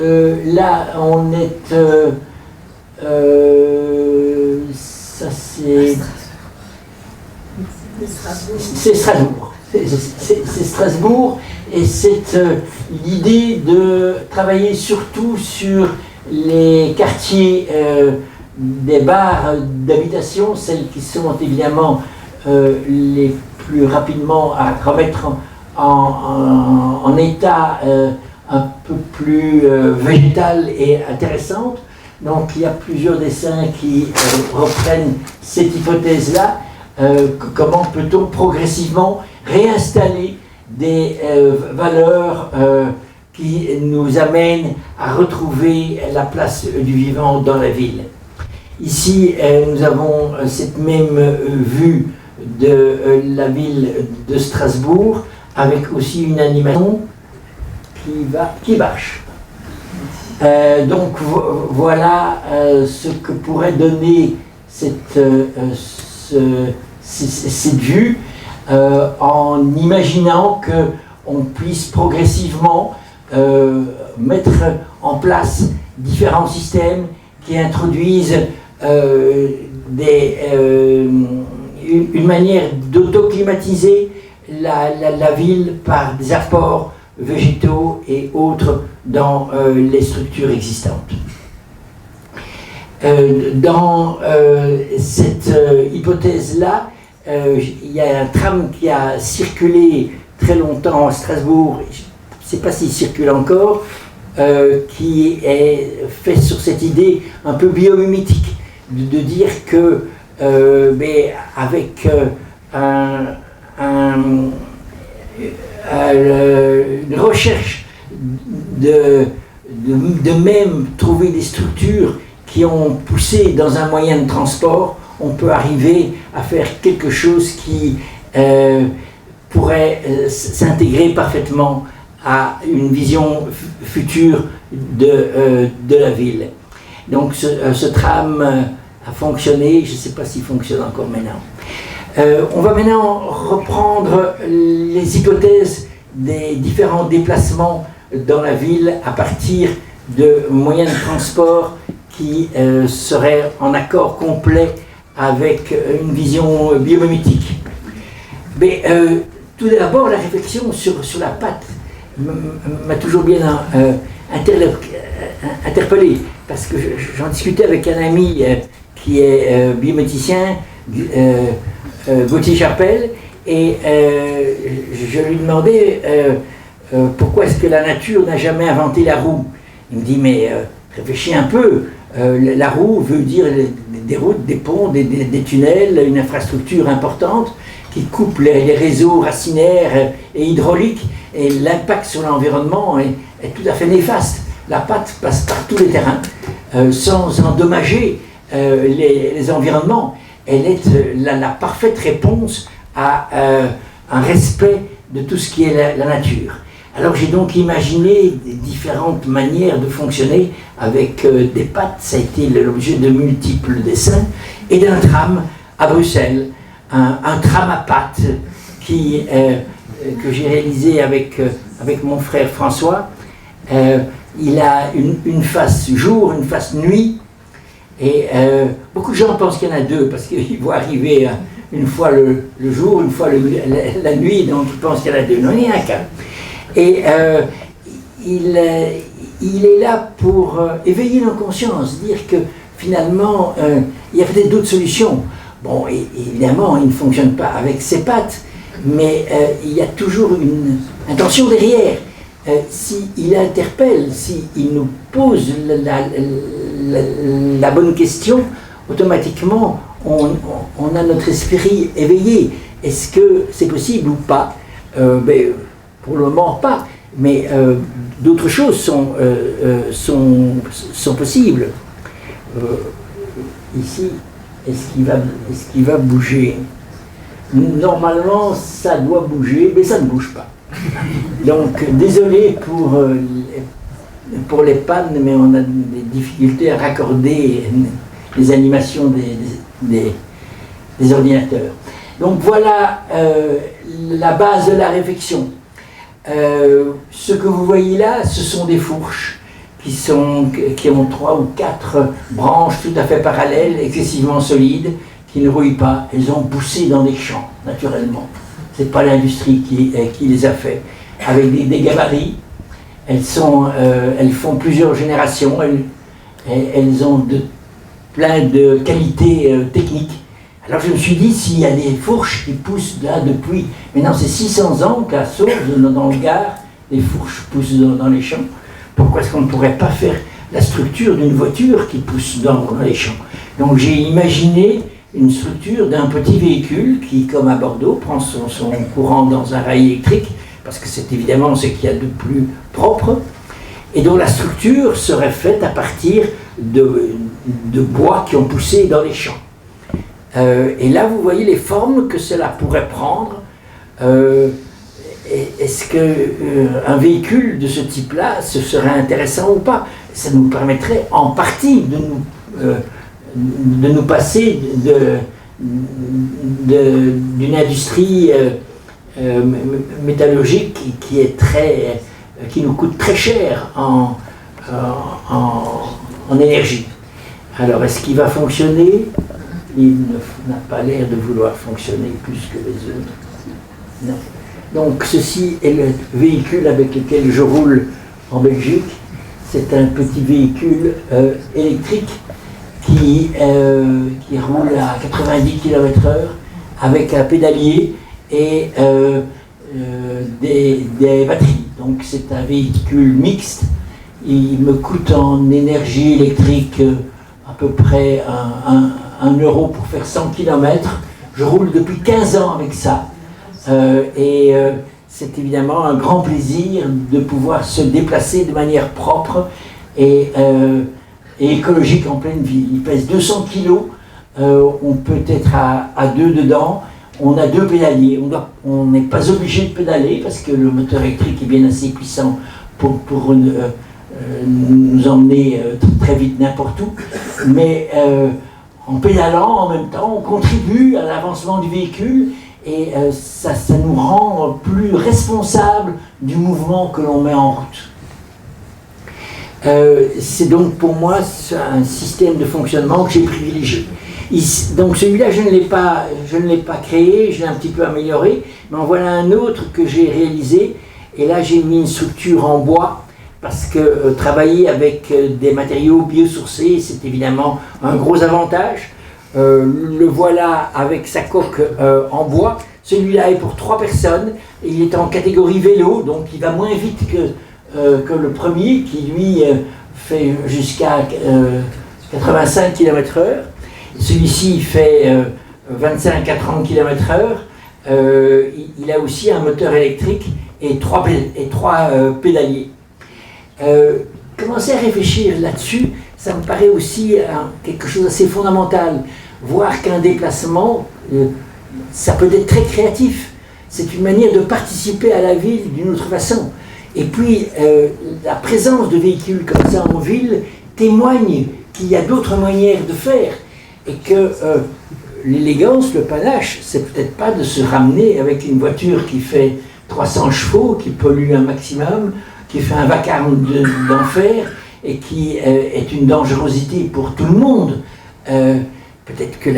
Là, on est... ça, c'est... C'est Strasbourg. C'est Strasbourg, et c'est l'idée de travailler surtout sur les quartiers des barres d'habitation, celles qui sont évidemment les plus rapidement à remettre en état un peu plus végétal et intéressante. Donc il y a plusieurs dessins qui reprennent cette hypothèse-là. Comment peut-on progressivement réinstaller des valeurs qui nous amènent à retrouver la place du vivant dans la ville. Ici, nous avons cette même vue de la ville de Strasbourg, avec aussi une animation qui marche. Donc voilà ce que pourrait donner cette vue, en imaginant qu'on puisse progressivement mettre en place différents systèmes qui introduisent une manière d'autoclimatiser la ville par des apports végétaux et autres dans les structures existantes. Dans cette hypothèse-là, il y a un tram qui a circulé très longtemps à Strasbourg, je ne sais pas s'il circule encore, qui est fait sur cette idée un peu biomimétique, de dire que mais avec une recherche de même trouver des structures qui ont poussé dans un moyen de transport, on peut arriver à faire quelque chose qui pourrait s'intégrer parfaitement à une vision future de la ville. Donc ce tram a fonctionné, je ne sais pas s'il fonctionne encore maintenant. On va maintenant reprendre les hypothèses des différents déplacements dans la ville à partir de moyens de transport qui seraient en accord complet avec une vision biomimétique. Mais tout d'abord, la réflexion sur la patte m'a toujours bien interpellé, parce que j'en discutais avec un ami qui est biométicien, Gauthier Chapelle, et je lui demandais pourquoi est-ce que la nature n'a jamais inventé la roue. Il me dit, mais réfléchis un peu, la roue veut dire des routes, des ponts, des tunnels, une infrastructure importante qui coupe les réseaux racinaires et hydrauliques, et l'impact sur l'environnement est tout à fait néfaste. La patte passe par tous les terrains sans endommager les environnements. Elle est la parfaite réponse à un respect de tout ce qui est la nature. Alors j'ai donc imaginé différentes manières de fonctionner avec des pattes. Ça a été l'objet de multiples dessins, et d'un tram à Bruxelles, un tram à pattes que j'ai réalisé avec mon frère François. Il a une face jour, une face nuit, et beaucoup de gens pensent qu'il y en a deux, parce qu'ils voient arriver une fois le jour, une fois la nuit, donc ils pensent qu'il y en a deux. Non, il n'y en a qu'un. Et il est là pour éveiller nos consciences, dire que finalement, il y a peut-être d'autres solutions. Bon, évidemment, il ne fonctionne pas avec ses pattes, mais il y a toujours une intention derrière. S'il interpelle, s'il nous pose la bonne question, automatiquement, on a notre esprit éveillé. Est-ce que c'est possible ou pas? Pour le moment, pas. Mais d'autres choses sont possibles. Ici, est-ce qu'il va bouger? Normalement, ça doit bouger, mais ça ne bouge pas. Donc, désolé pour les pannes, mais on a des difficultés à raccorder les animations des ordinateurs. Donc voilà la base de la réflexion. Ce que vous voyez là, ce sont des fourches qui ont 3 ou 4 branches tout à fait parallèles, excessivement solides, qui ne rouillent pas. Elles ont poussé dans des champs, naturellement. Ce n'est pas l'industrie qui les a fait. Avec des gabarits, elles font plusieurs générations, elles ont plein de qualités techniques. Alors je me suis dit, s'il y a des fourches qui poussent là depuis, maintenant c'est 600 ans qu'à Saulx, dans le Gard, les fourches poussent dans les champs, pourquoi est-ce qu'on ne pourrait pas faire la structure d'une voiture qui pousse dans les champs? Donc j'ai imaginé une structure d'un petit véhicule qui, comme à Bordeaux, prend son courant dans un rail électrique, parce que c'est évidemment ce qu'il y a de plus propre, et dont la structure serait faite à partir de bois qui ont poussé dans les champs. Et là, vous voyez les formes que cela pourrait prendre. Est-ce qu'un véhicule de ce type-là, ce serait intéressant ou pas? Ça nous permettrait en partie de nous passer d'une industrie métallurgique qui nous coûte très cher en énergie. Alors, est-ce qu'il va fonctionner? Il n'a pas l'air de vouloir fonctionner plus que les autres. Non. Donc ceci est le véhicule avec lequel je roule en Belgique. C'est un petit véhicule électrique qui roule à 90 km/h avec un pédalier et des batteries. Donc c'est un véhicule mixte. Il me coûte en énergie électrique à peu près 1 euro pour faire 100 km. Je roule depuis 15 ans avec ça. C'est évidemment un grand plaisir de pouvoir se déplacer de manière propre et écologique en pleine ville. Il pèse 200 kg, on peut être à 2 dedans, on a 2 pédaliers. On n'est pas obligé de pédaler parce que le moteur électrique est bien assez puissant pour nous emmener très vite n'importe où. Mais en pédalant en même temps, on contribue à l'avancement du véhicule et ça nous rend plus responsables du mouvement que l'on met en route. C'est donc pour moi un système de fonctionnement que j'ai privilégié. Donc celui-là, je ne l'ai pas créé, je l'ai un petit peu amélioré, mais en voilà un autre que j'ai réalisé, et là j'ai mis une structure en bois, parce que travailler avec des matériaux biosourcés, c'est évidemment un gros avantage. Le voilà avec sa coque en bois. Celui-là est pour 3 personnes. Il est en catégorie vélo, donc il va moins vite que le premier, qui lui fait jusqu'à 85 km/h. Celui-ci fait 25 à 30 km/h. Il a aussi un moteur électrique et 3 pédaliers. Commencer à réfléchir là-dessus, ça me paraît aussi quelque chose d'assez fondamental. Voir qu'un déplacement, ça peut être très créatif. C'est une manière de participer à la ville d'une autre façon. Et puis, la présence de véhicules comme ça en ville témoigne qu'il y a d'autres manières de faire. Et que l'élégance, le panache, c'est peut-être pas de se ramener avec une voiture qui fait 300 chevaux, qui pollue un maximum, qui fait un vacarme d'enfer et qui est une dangerosité pour tout le monde. Peut-être que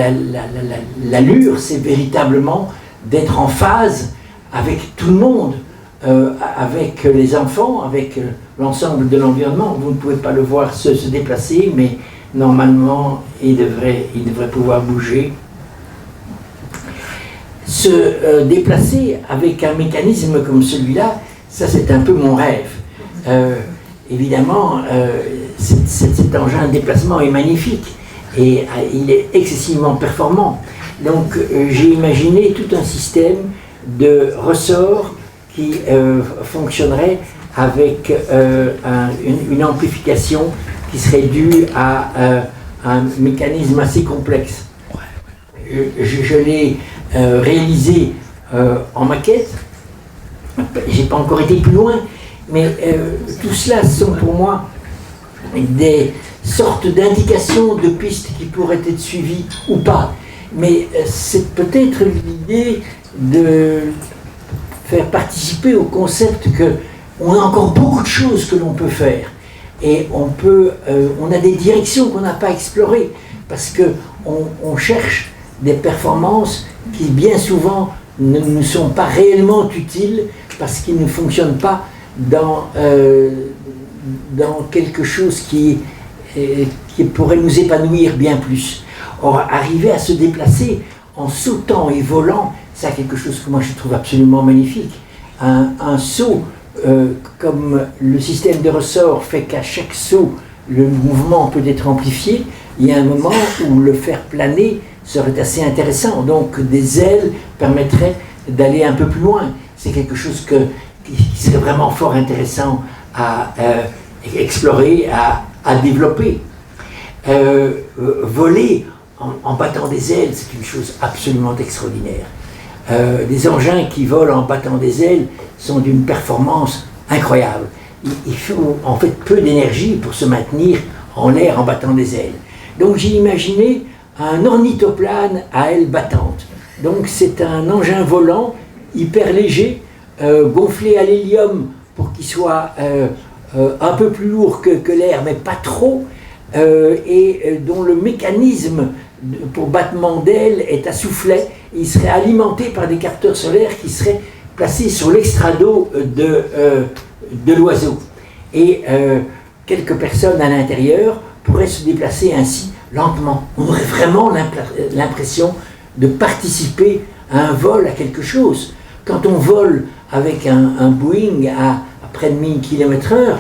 l'allure, c'est véritablement d'être en phase avec tout le monde, avec les enfants, avec l'ensemble de l'environnement. Vous ne pouvez pas le voir se déplacer, mais normalement, il devrait pouvoir bouger. se déplacer avec un mécanisme comme celui-là, ça c'est un peu mon rêve. Évidemment, cet engin de déplacement est magnifique et il est excessivement performant. Donc j'ai imaginé tout un système de ressorts qui fonctionnerait avec une amplification qui serait due à un mécanisme assez complexe. Je l'ai réalisé en maquette. J'ai pas encore été plus loin, mais tout cela sont pour moi des sortes d'indications de pistes qui pourraient être suivies ou pas. Mais c'est peut-être l'idée de faire participer au concept qu'on a encore beaucoup de choses que l'on peut faire. Et on a des directions qu'on n'a pas explorées, parce qu'on cherche des performances qui bien souvent ne nous sont pas réellement utiles, parce qu'ils ne fonctionnent pas dans quelque chose qui pourrait nous épanouir bien plus. Or, arriver à se déplacer en sautant et volant, c'est quelque chose que moi je trouve absolument magnifique. Un saut, comme le système de ressort fait qu'à chaque saut, le mouvement peut être amplifié, il y a un moment où le faire planer serait assez intéressant. Donc des ailes permettraient d'aller un peu plus loin. C'est quelque chose qui serait vraiment fort intéressant à explorer, à développer. Voler en battant des ailes, c'est une chose absolument extraordinaire. Des engins qui volent en battant des ailes sont d'une performance incroyable. Il faut en fait peu d'énergie pour se maintenir en l'air en battant des ailes. Donc j'ai imaginé un ornithoplane à ailes battantes. Donc c'est un engin volant hyper léger, gonflé à l'hélium pour qu'il soit un peu plus lourd que l'air, mais pas trop, et dont le mécanisme pour battement d'ailes est à soufflet. Il serait alimenté par des capteurs solaires qui seraient placés sur l'extrado de l'oiseau. Et quelques personnes à l'intérieur pourraient se déplacer ainsi lentement. On aurait vraiment l'impression de participer à un vol, à quelque chose. Quand on vole avec un Boeing à près de 1000 km/h,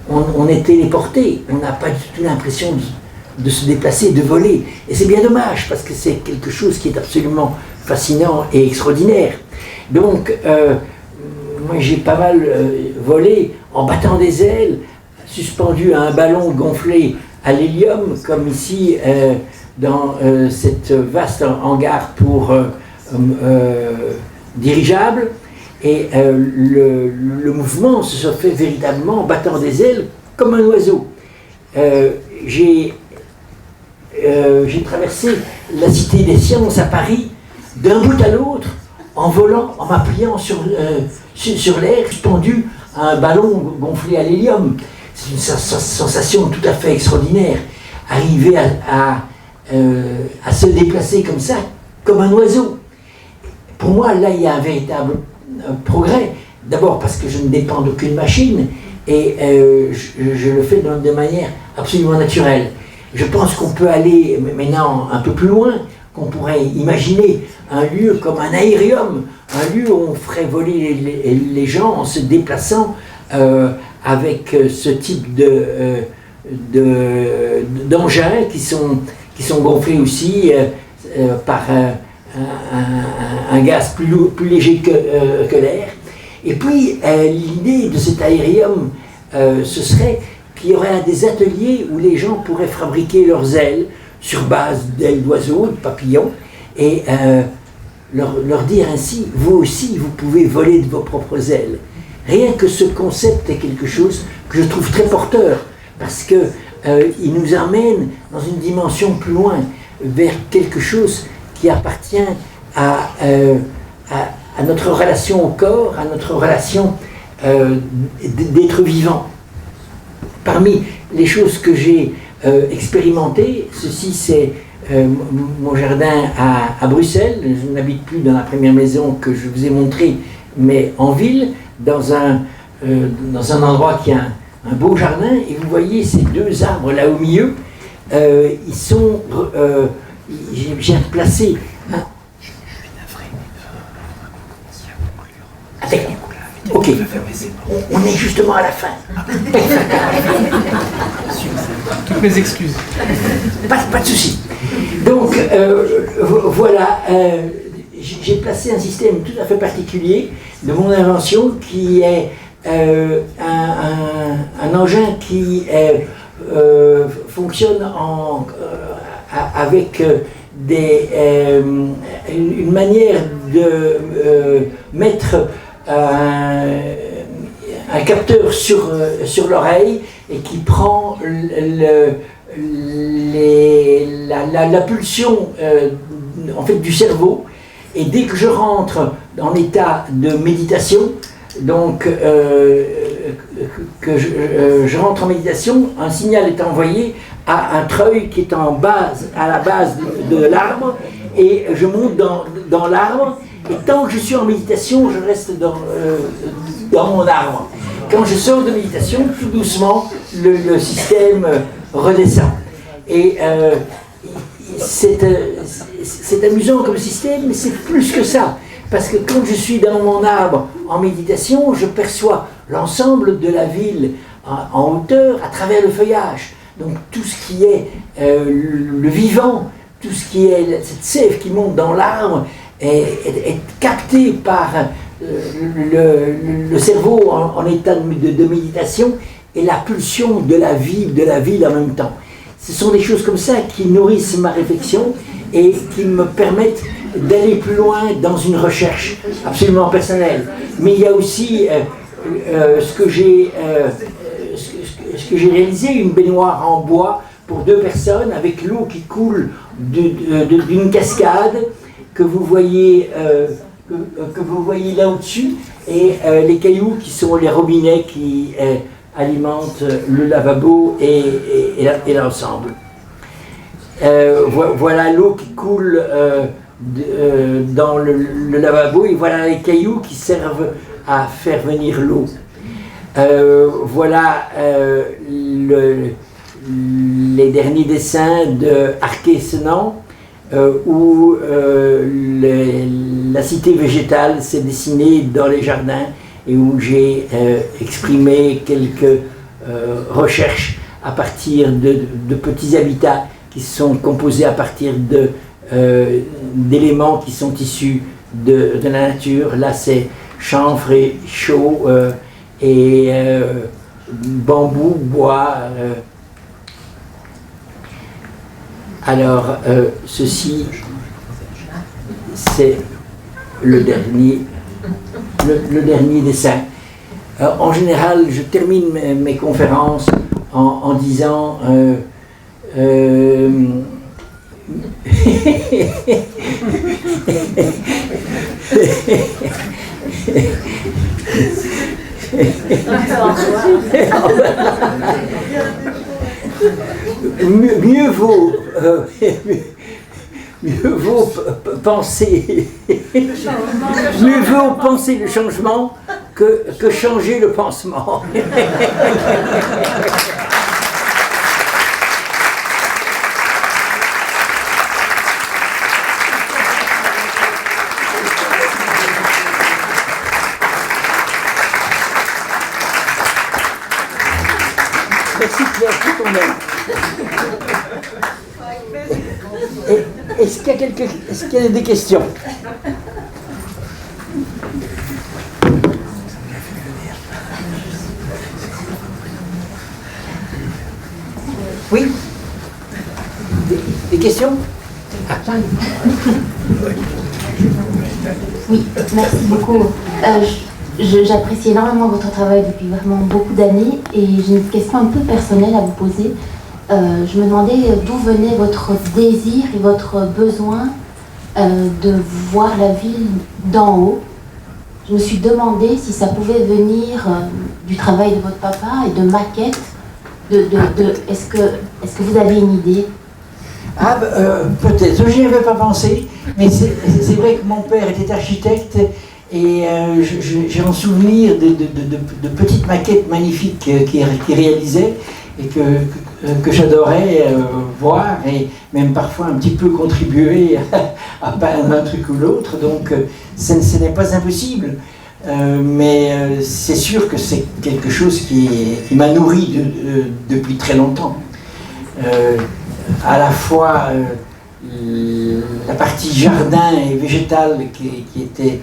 on est téléporté. On n'a pas du tout l'impression de se déplacer, de voler. Et c'est bien dommage, parce que c'est quelque chose qui est absolument fascinant et extraordinaire. Donc, moi j'ai pas mal volé en battant des ailes, suspendu à un ballon gonflé à l'hélium, comme ici dans cette vaste hangar pour dirigeables. Et le mouvement se fait véritablement en battant des ailes comme un oiseau. J'ai traversé la Cité des Sciences à Paris d'un bout à l'autre en volant, en m'appuyant sur l'air, suspendu à un ballon gonflé à l'hélium. C'est une sensation tout à fait extraordinaire. Arriver à se déplacer comme ça, comme un oiseau. Pour moi, là, il y a un véritable progrès. D'abord parce que je ne dépends d'aucune machine et je le fais de manière absolument naturelle. Je pense qu'on peut aller maintenant un peu plus loin, qu'on pourrait imaginer un lieu comme un aérium, un lieu où on ferait voler les gens en se déplaçant avec ce type d'engins qui sont gonflés aussi par un gaz plus léger que l'air. Et puis l'idée de cet aérium, ce serait qu'il y aurait des ateliers où les gens pourraient fabriquer leurs ailes sur base d'ailes d'oiseaux, de papillons, et leur dire ainsi, vous aussi, vous pouvez voler de vos propres ailes. Rien que ce concept est quelque chose que je trouve très porteur, parce qu'il nous amène dans une dimension plus loin, vers quelque chose qui appartient à notre relation au corps, à notre relation d'être vivant. Parmi les choses que j'ai expérimentées, ceci c'est mon jardin à Bruxelles. Je n'habite plus dans la première maison que je vous ai montrée, mais en ville, dans un endroit qui a un beau jardin, et vous voyez ces deux arbres là au milieu, ils sont... j'ai placé Ok, on est justement à la fin. Toutes mes excuses. Pas de souci. Donc, voilà, j'ai placé un système tout à fait particulier de mon invention qui est un engin qui fonctionne avec une manière de mettre un capteur sur l'oreille et qui prend la pulsion en fait, du cerveau, et dès que je rentre en état de méditation, donc que je rentre en méditation, un signal est envoyé à un treuil qui est à la base de l'arbre, et je monte dans l'arbre, et tant que je suis en méditation, je reste dans mon arbre. Quand je sors de méditation, tout doucement, le système redescend. Et c'est amusant comme système, mais c'est plus que ça. Parce que quand je suis dans mon arbre en méditation, je perçois l'ensemble de la ville en hauteur à travers le feuillage. Donc tout ce qui est le vivant, tout ce qui est cette sève qui monte dans l'arbre est capté par le cerveau en état de méditation et la pulsion de la ville en même temps. Ce sont des choses comme ça qui nourrissent ma réflexion et qui me permettent d'aller plus loin dans une recherche absolument personnelle. Mais il y a aussi ce que j'ai réalisé, une baignoire en bois pour 2 personnes avec l'eau qui coule d'une cascade que vous voyez là au-dessus, et les cailloux qui sont les robinets qui alimentent le lavabo et l'ensemble. Voilà l'eau qui coule dans le lavabo, et voilà les cailloux qui servent à faire venir l'eau. Voilà les derniers dessins de Arquet-Senans, où la cité végétale s'est dessinée dans les jardins, et où j'ai exprimé quelques recherches à partir de petits habitats qui sont composés à partir d'éléments qui sont issus de la nature. Là, c'est chanvre et chaux et bambou, bois. Alors, ceci, c'est le dernier dessin. En général, je termine mes conférences en disant mieux vaut penser le changement que changer le pansement. Merci Claire, tout ton aide. Est-ce qu'il y a des questions? Oui? Des questions? Oui, merci beaucoup. J'apprécie énormément votre travail depuis vraiment beaucoup d'années, et j'ai une question un peu personnelle à vous poser. Je me demandais d'où venait votre désir et votre besoin de voir la ville d'en haut. Je me suis demandé si ça pouvait venir du travail de votre papa et de maquettes. Est-ce que vous avez une idée? Peut-être, je n'y avais pas pensé, mais c'est vrai que mon père était architecte, et j'ai en souvenir de petites maquettes magnifiques qu'il réalisait et que j'adorais voir, et même parfois un petit peu contribuer à peindre un truc ou l'autre. Donc ce n'est pas impossible. mais c'est sûr que c'est quelque chose qui m'a nourri depuis très longtemps. À la fois la partie jardin et végétal qui était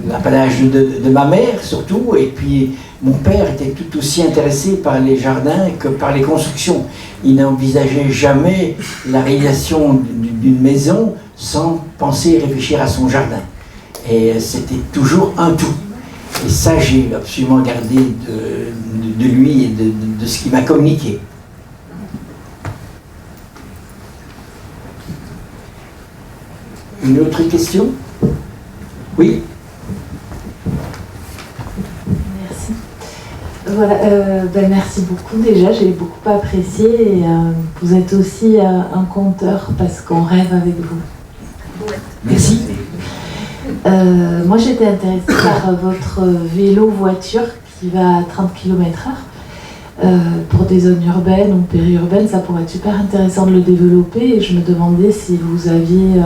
l'apanage de ma mère surtout, et puis mon père était tout aussi intéressé par les jardins que par les constructions. Il n'envisageait jamais la réalisation d'une maison sans penser et réfléchir à son jardin. Et c'était toujours un tout. Et ça, j'ai absolument gardé de lui et de ce qu'il m'a communiqué. Une autre question? Oui? Merci. Voilà, merci beaucoup déjà, j'ai beaucoup apprécié et vous êtes aussi un conteur parce qu'on rêve avec vous. Merci. Moi j'étais intéressée par votre vélo-voiture qui va à 30 km/h. Pour des zones urbaines ou périurbaines, ça pourrait être super intéressant de le développer et je me demandais si vous aviez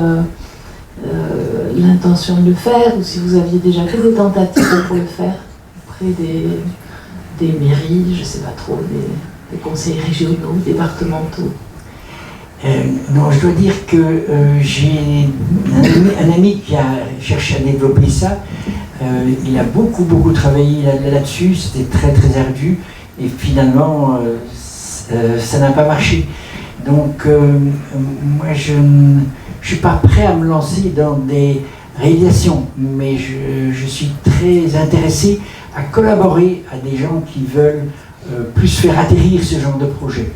l'intention de le faire ou si vous aviez déjà fait des tentatives pour le faire auprès des mairies, je ne sais pas trop, des conseils régionaux, départementaux. Non, je dois dire que j'ai un ami qui a cherché à développer ça. Il a beaucoup travaillé là-dessus, c'était très ardu et finalement ça n'a pas marché. Donc moi je ne suis pas prêt à me lancer dans des réalisations, mais je suis très intéressé à collaborer à des gens qui veulent plus faire atterrir ce genre de projet.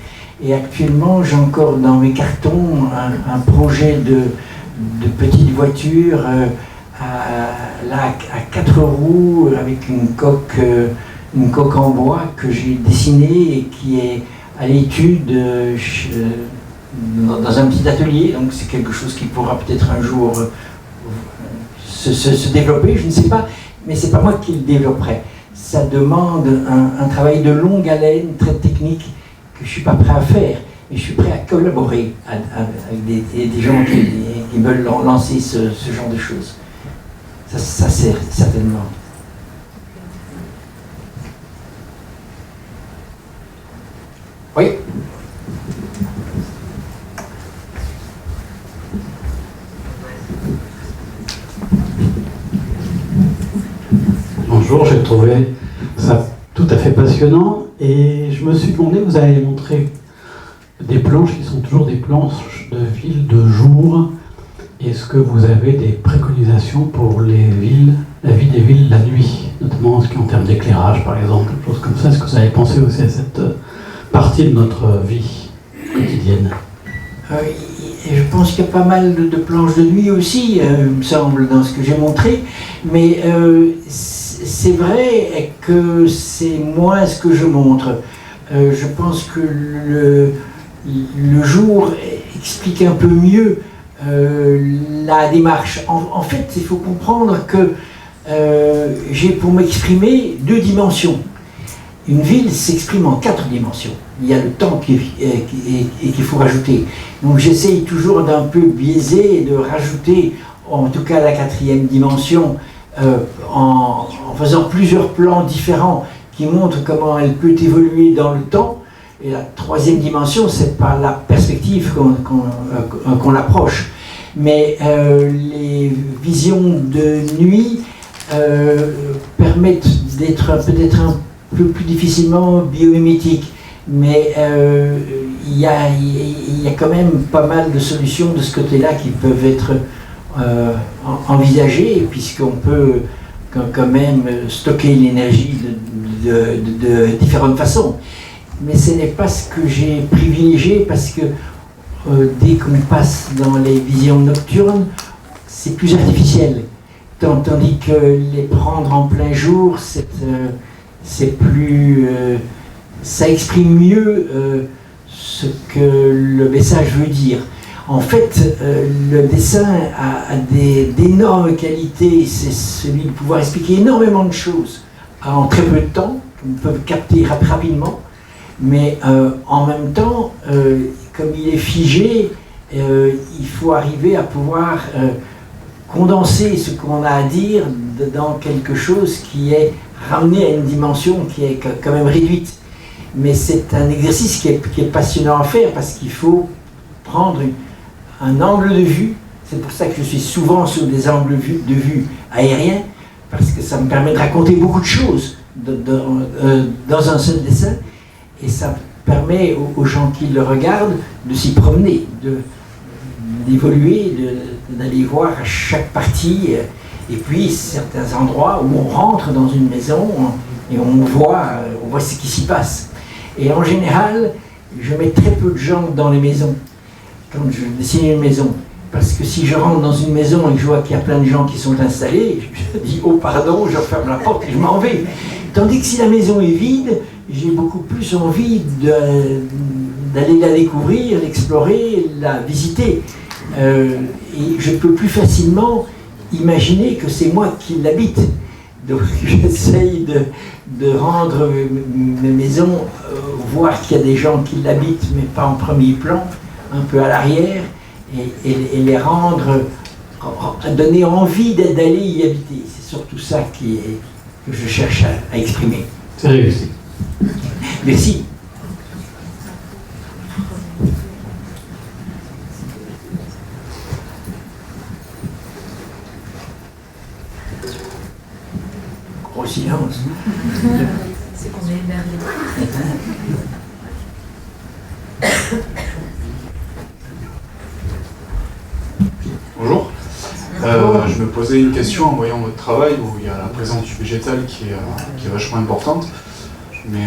Et actuellement, j'ai encore dans mes cartons un projet de petite voiture à 4 roues avec une coque en bois que j'ai dessinée et qui est à l'étude dans un petit atelier. Donc c'est quelque chose qui pourra peut-être un jour se développer, je ne sais pas, mais c'est pas moi qui le développerai. Ça demande un travail de longue haleine, très technique, que je ne suis pas prêt à faire, mais je suis prêt à collaborer avec des gens qui veulent lancer ce genre de choses. Ça sert certainement. Oui. Bonjour, j'ai trouvé ça tout à fait passionnant et je me suis demandé, vous avez montré des planches qui sont toujours des planches de ville de jour. Est-ce que vous avez des préconisations pour la vie des villes la nuit, notamment en termes d'éclairage par exemple, choses comme ça? Est-ce que vous avez pensé aussi à cette partie de notre vie quotidienne? Et je pense qu'il y a pas mal de planches de nuit aussi, il me semble, dans ce que j'ai montré, mais c'est vrai que c'est moins ce que je montre. Je pense que le jour explique un peu mieux la démarche. En fait, il faut comprendre que j'ai pour m'exprimer 2 dimensions. Une ville s'exprime en 4 dimensions. Il y a le temps qu'il faut rajouter. Donc j'essaye toujours d'un peu biaiser et de rajouter, en tout cas la 4e dimension, en faisant plusieurs plans différents qui montrent comment elle peut évoluer dans le temps. Et la 3e dimension, c'est par la perspective qu'on approche. Mais les visions de nuit permettent d'être peut-être un peu plus difficilement biomimétiques. Mais il y a quand même pas mal de solutions de ce côté-là qui peuvent être envisagées, puisqu'on peut quand même stocker l'énergie de différentes façons. Mais ce n'est pas ce que j'ai privilégié, parce que dès qu'on passe dans les visions nocturnes, c'est plus artificiel. Tandis que les prendre en plein jour, c'est plus... ça exprime mieux ce que le message veut dire. En fait, le dessin a d'énormes qualités, c'est celui de pouvoir expliquer énormément de choses en très peu de temps, qu'on peut capter rapidement, mais en même temps, comme il est figé, il faut arriver à pouvoir condenser ce qu'on a à dire dans quelque chose qui est ramené à une dimension qui est quand même réduite. Mais c'est un exercice qui est passionnant à faire parce qu'il faut prendre un angle de vue. C'est pour ça que je suis souvent sur des angles de vue aériens, parce que ça me permet de raconter beaucoup de choses dans un seul dessin, et ça permet aux gens qui le regardent de s'y promener, d'évoluer, d'aller voir à chaque partie, et puis certains endroits où on rentre dans une maison et on voit ce qui s'y passe. Et en général, je mets très peu de gens dans les maisons quand je dessine une maison. Parce que si je rentre dans une maison et que je vois qu'il y a plein de gens qui sont installés, je dis « Oh pardon », je ferme la porte et je m'en vais. Tandis que si la maison est vide, j'ai beaucoup plus envie d'aller la découvrir, l'explorer, la visiter. Et je peux plus facilement imaginer que c'est moi qui l'habite. Donc j'essaye de rendre mes maisons, voir qu'il y a des gens qui l'habitent, mais pas en premier plan, un peu à l'arrière, et les rendre, donner envie d'aller y habiter. C'est surtout ça que je cherche à exprimer. C'est réussi. Merci. Gros silence. C'est qu'on est émerveillé. Bonjour. Je me posais une question en voyant votre travail où il y a la présence du végétal qui est vachement importante. Mais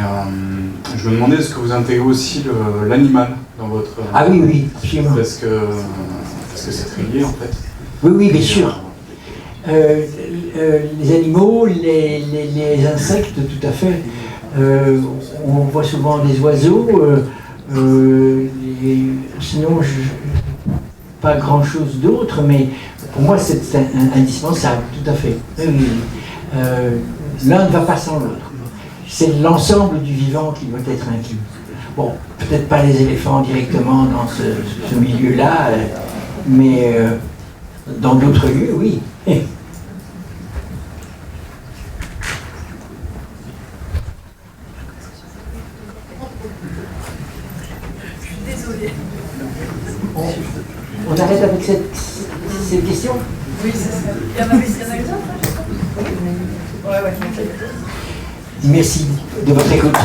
je me demandais, est-ce que vous intégrez aussi l'animal dans votre... Ah oui, oui, absolument. Parce que c'est très lié en fait. Oui, oui, bien sûr. Les animaux, les insectes, tout à fait. On voit souvent des oiseaux. Sinon, pas grand-chose d'autre, mais pour moi, c'est indispensable, tout à fait. L'un ne va pas sans l'autre. C'est l'ensemble du vivant qui doit être inclus. Bon, peut-être pas les éléphants directement dans ce milieu-là, mais dans d'autres lieux, oui. On arrête avec cette question? Oui, c'est ça. Il y en a une autre? Ouais. Merci de votre écoute.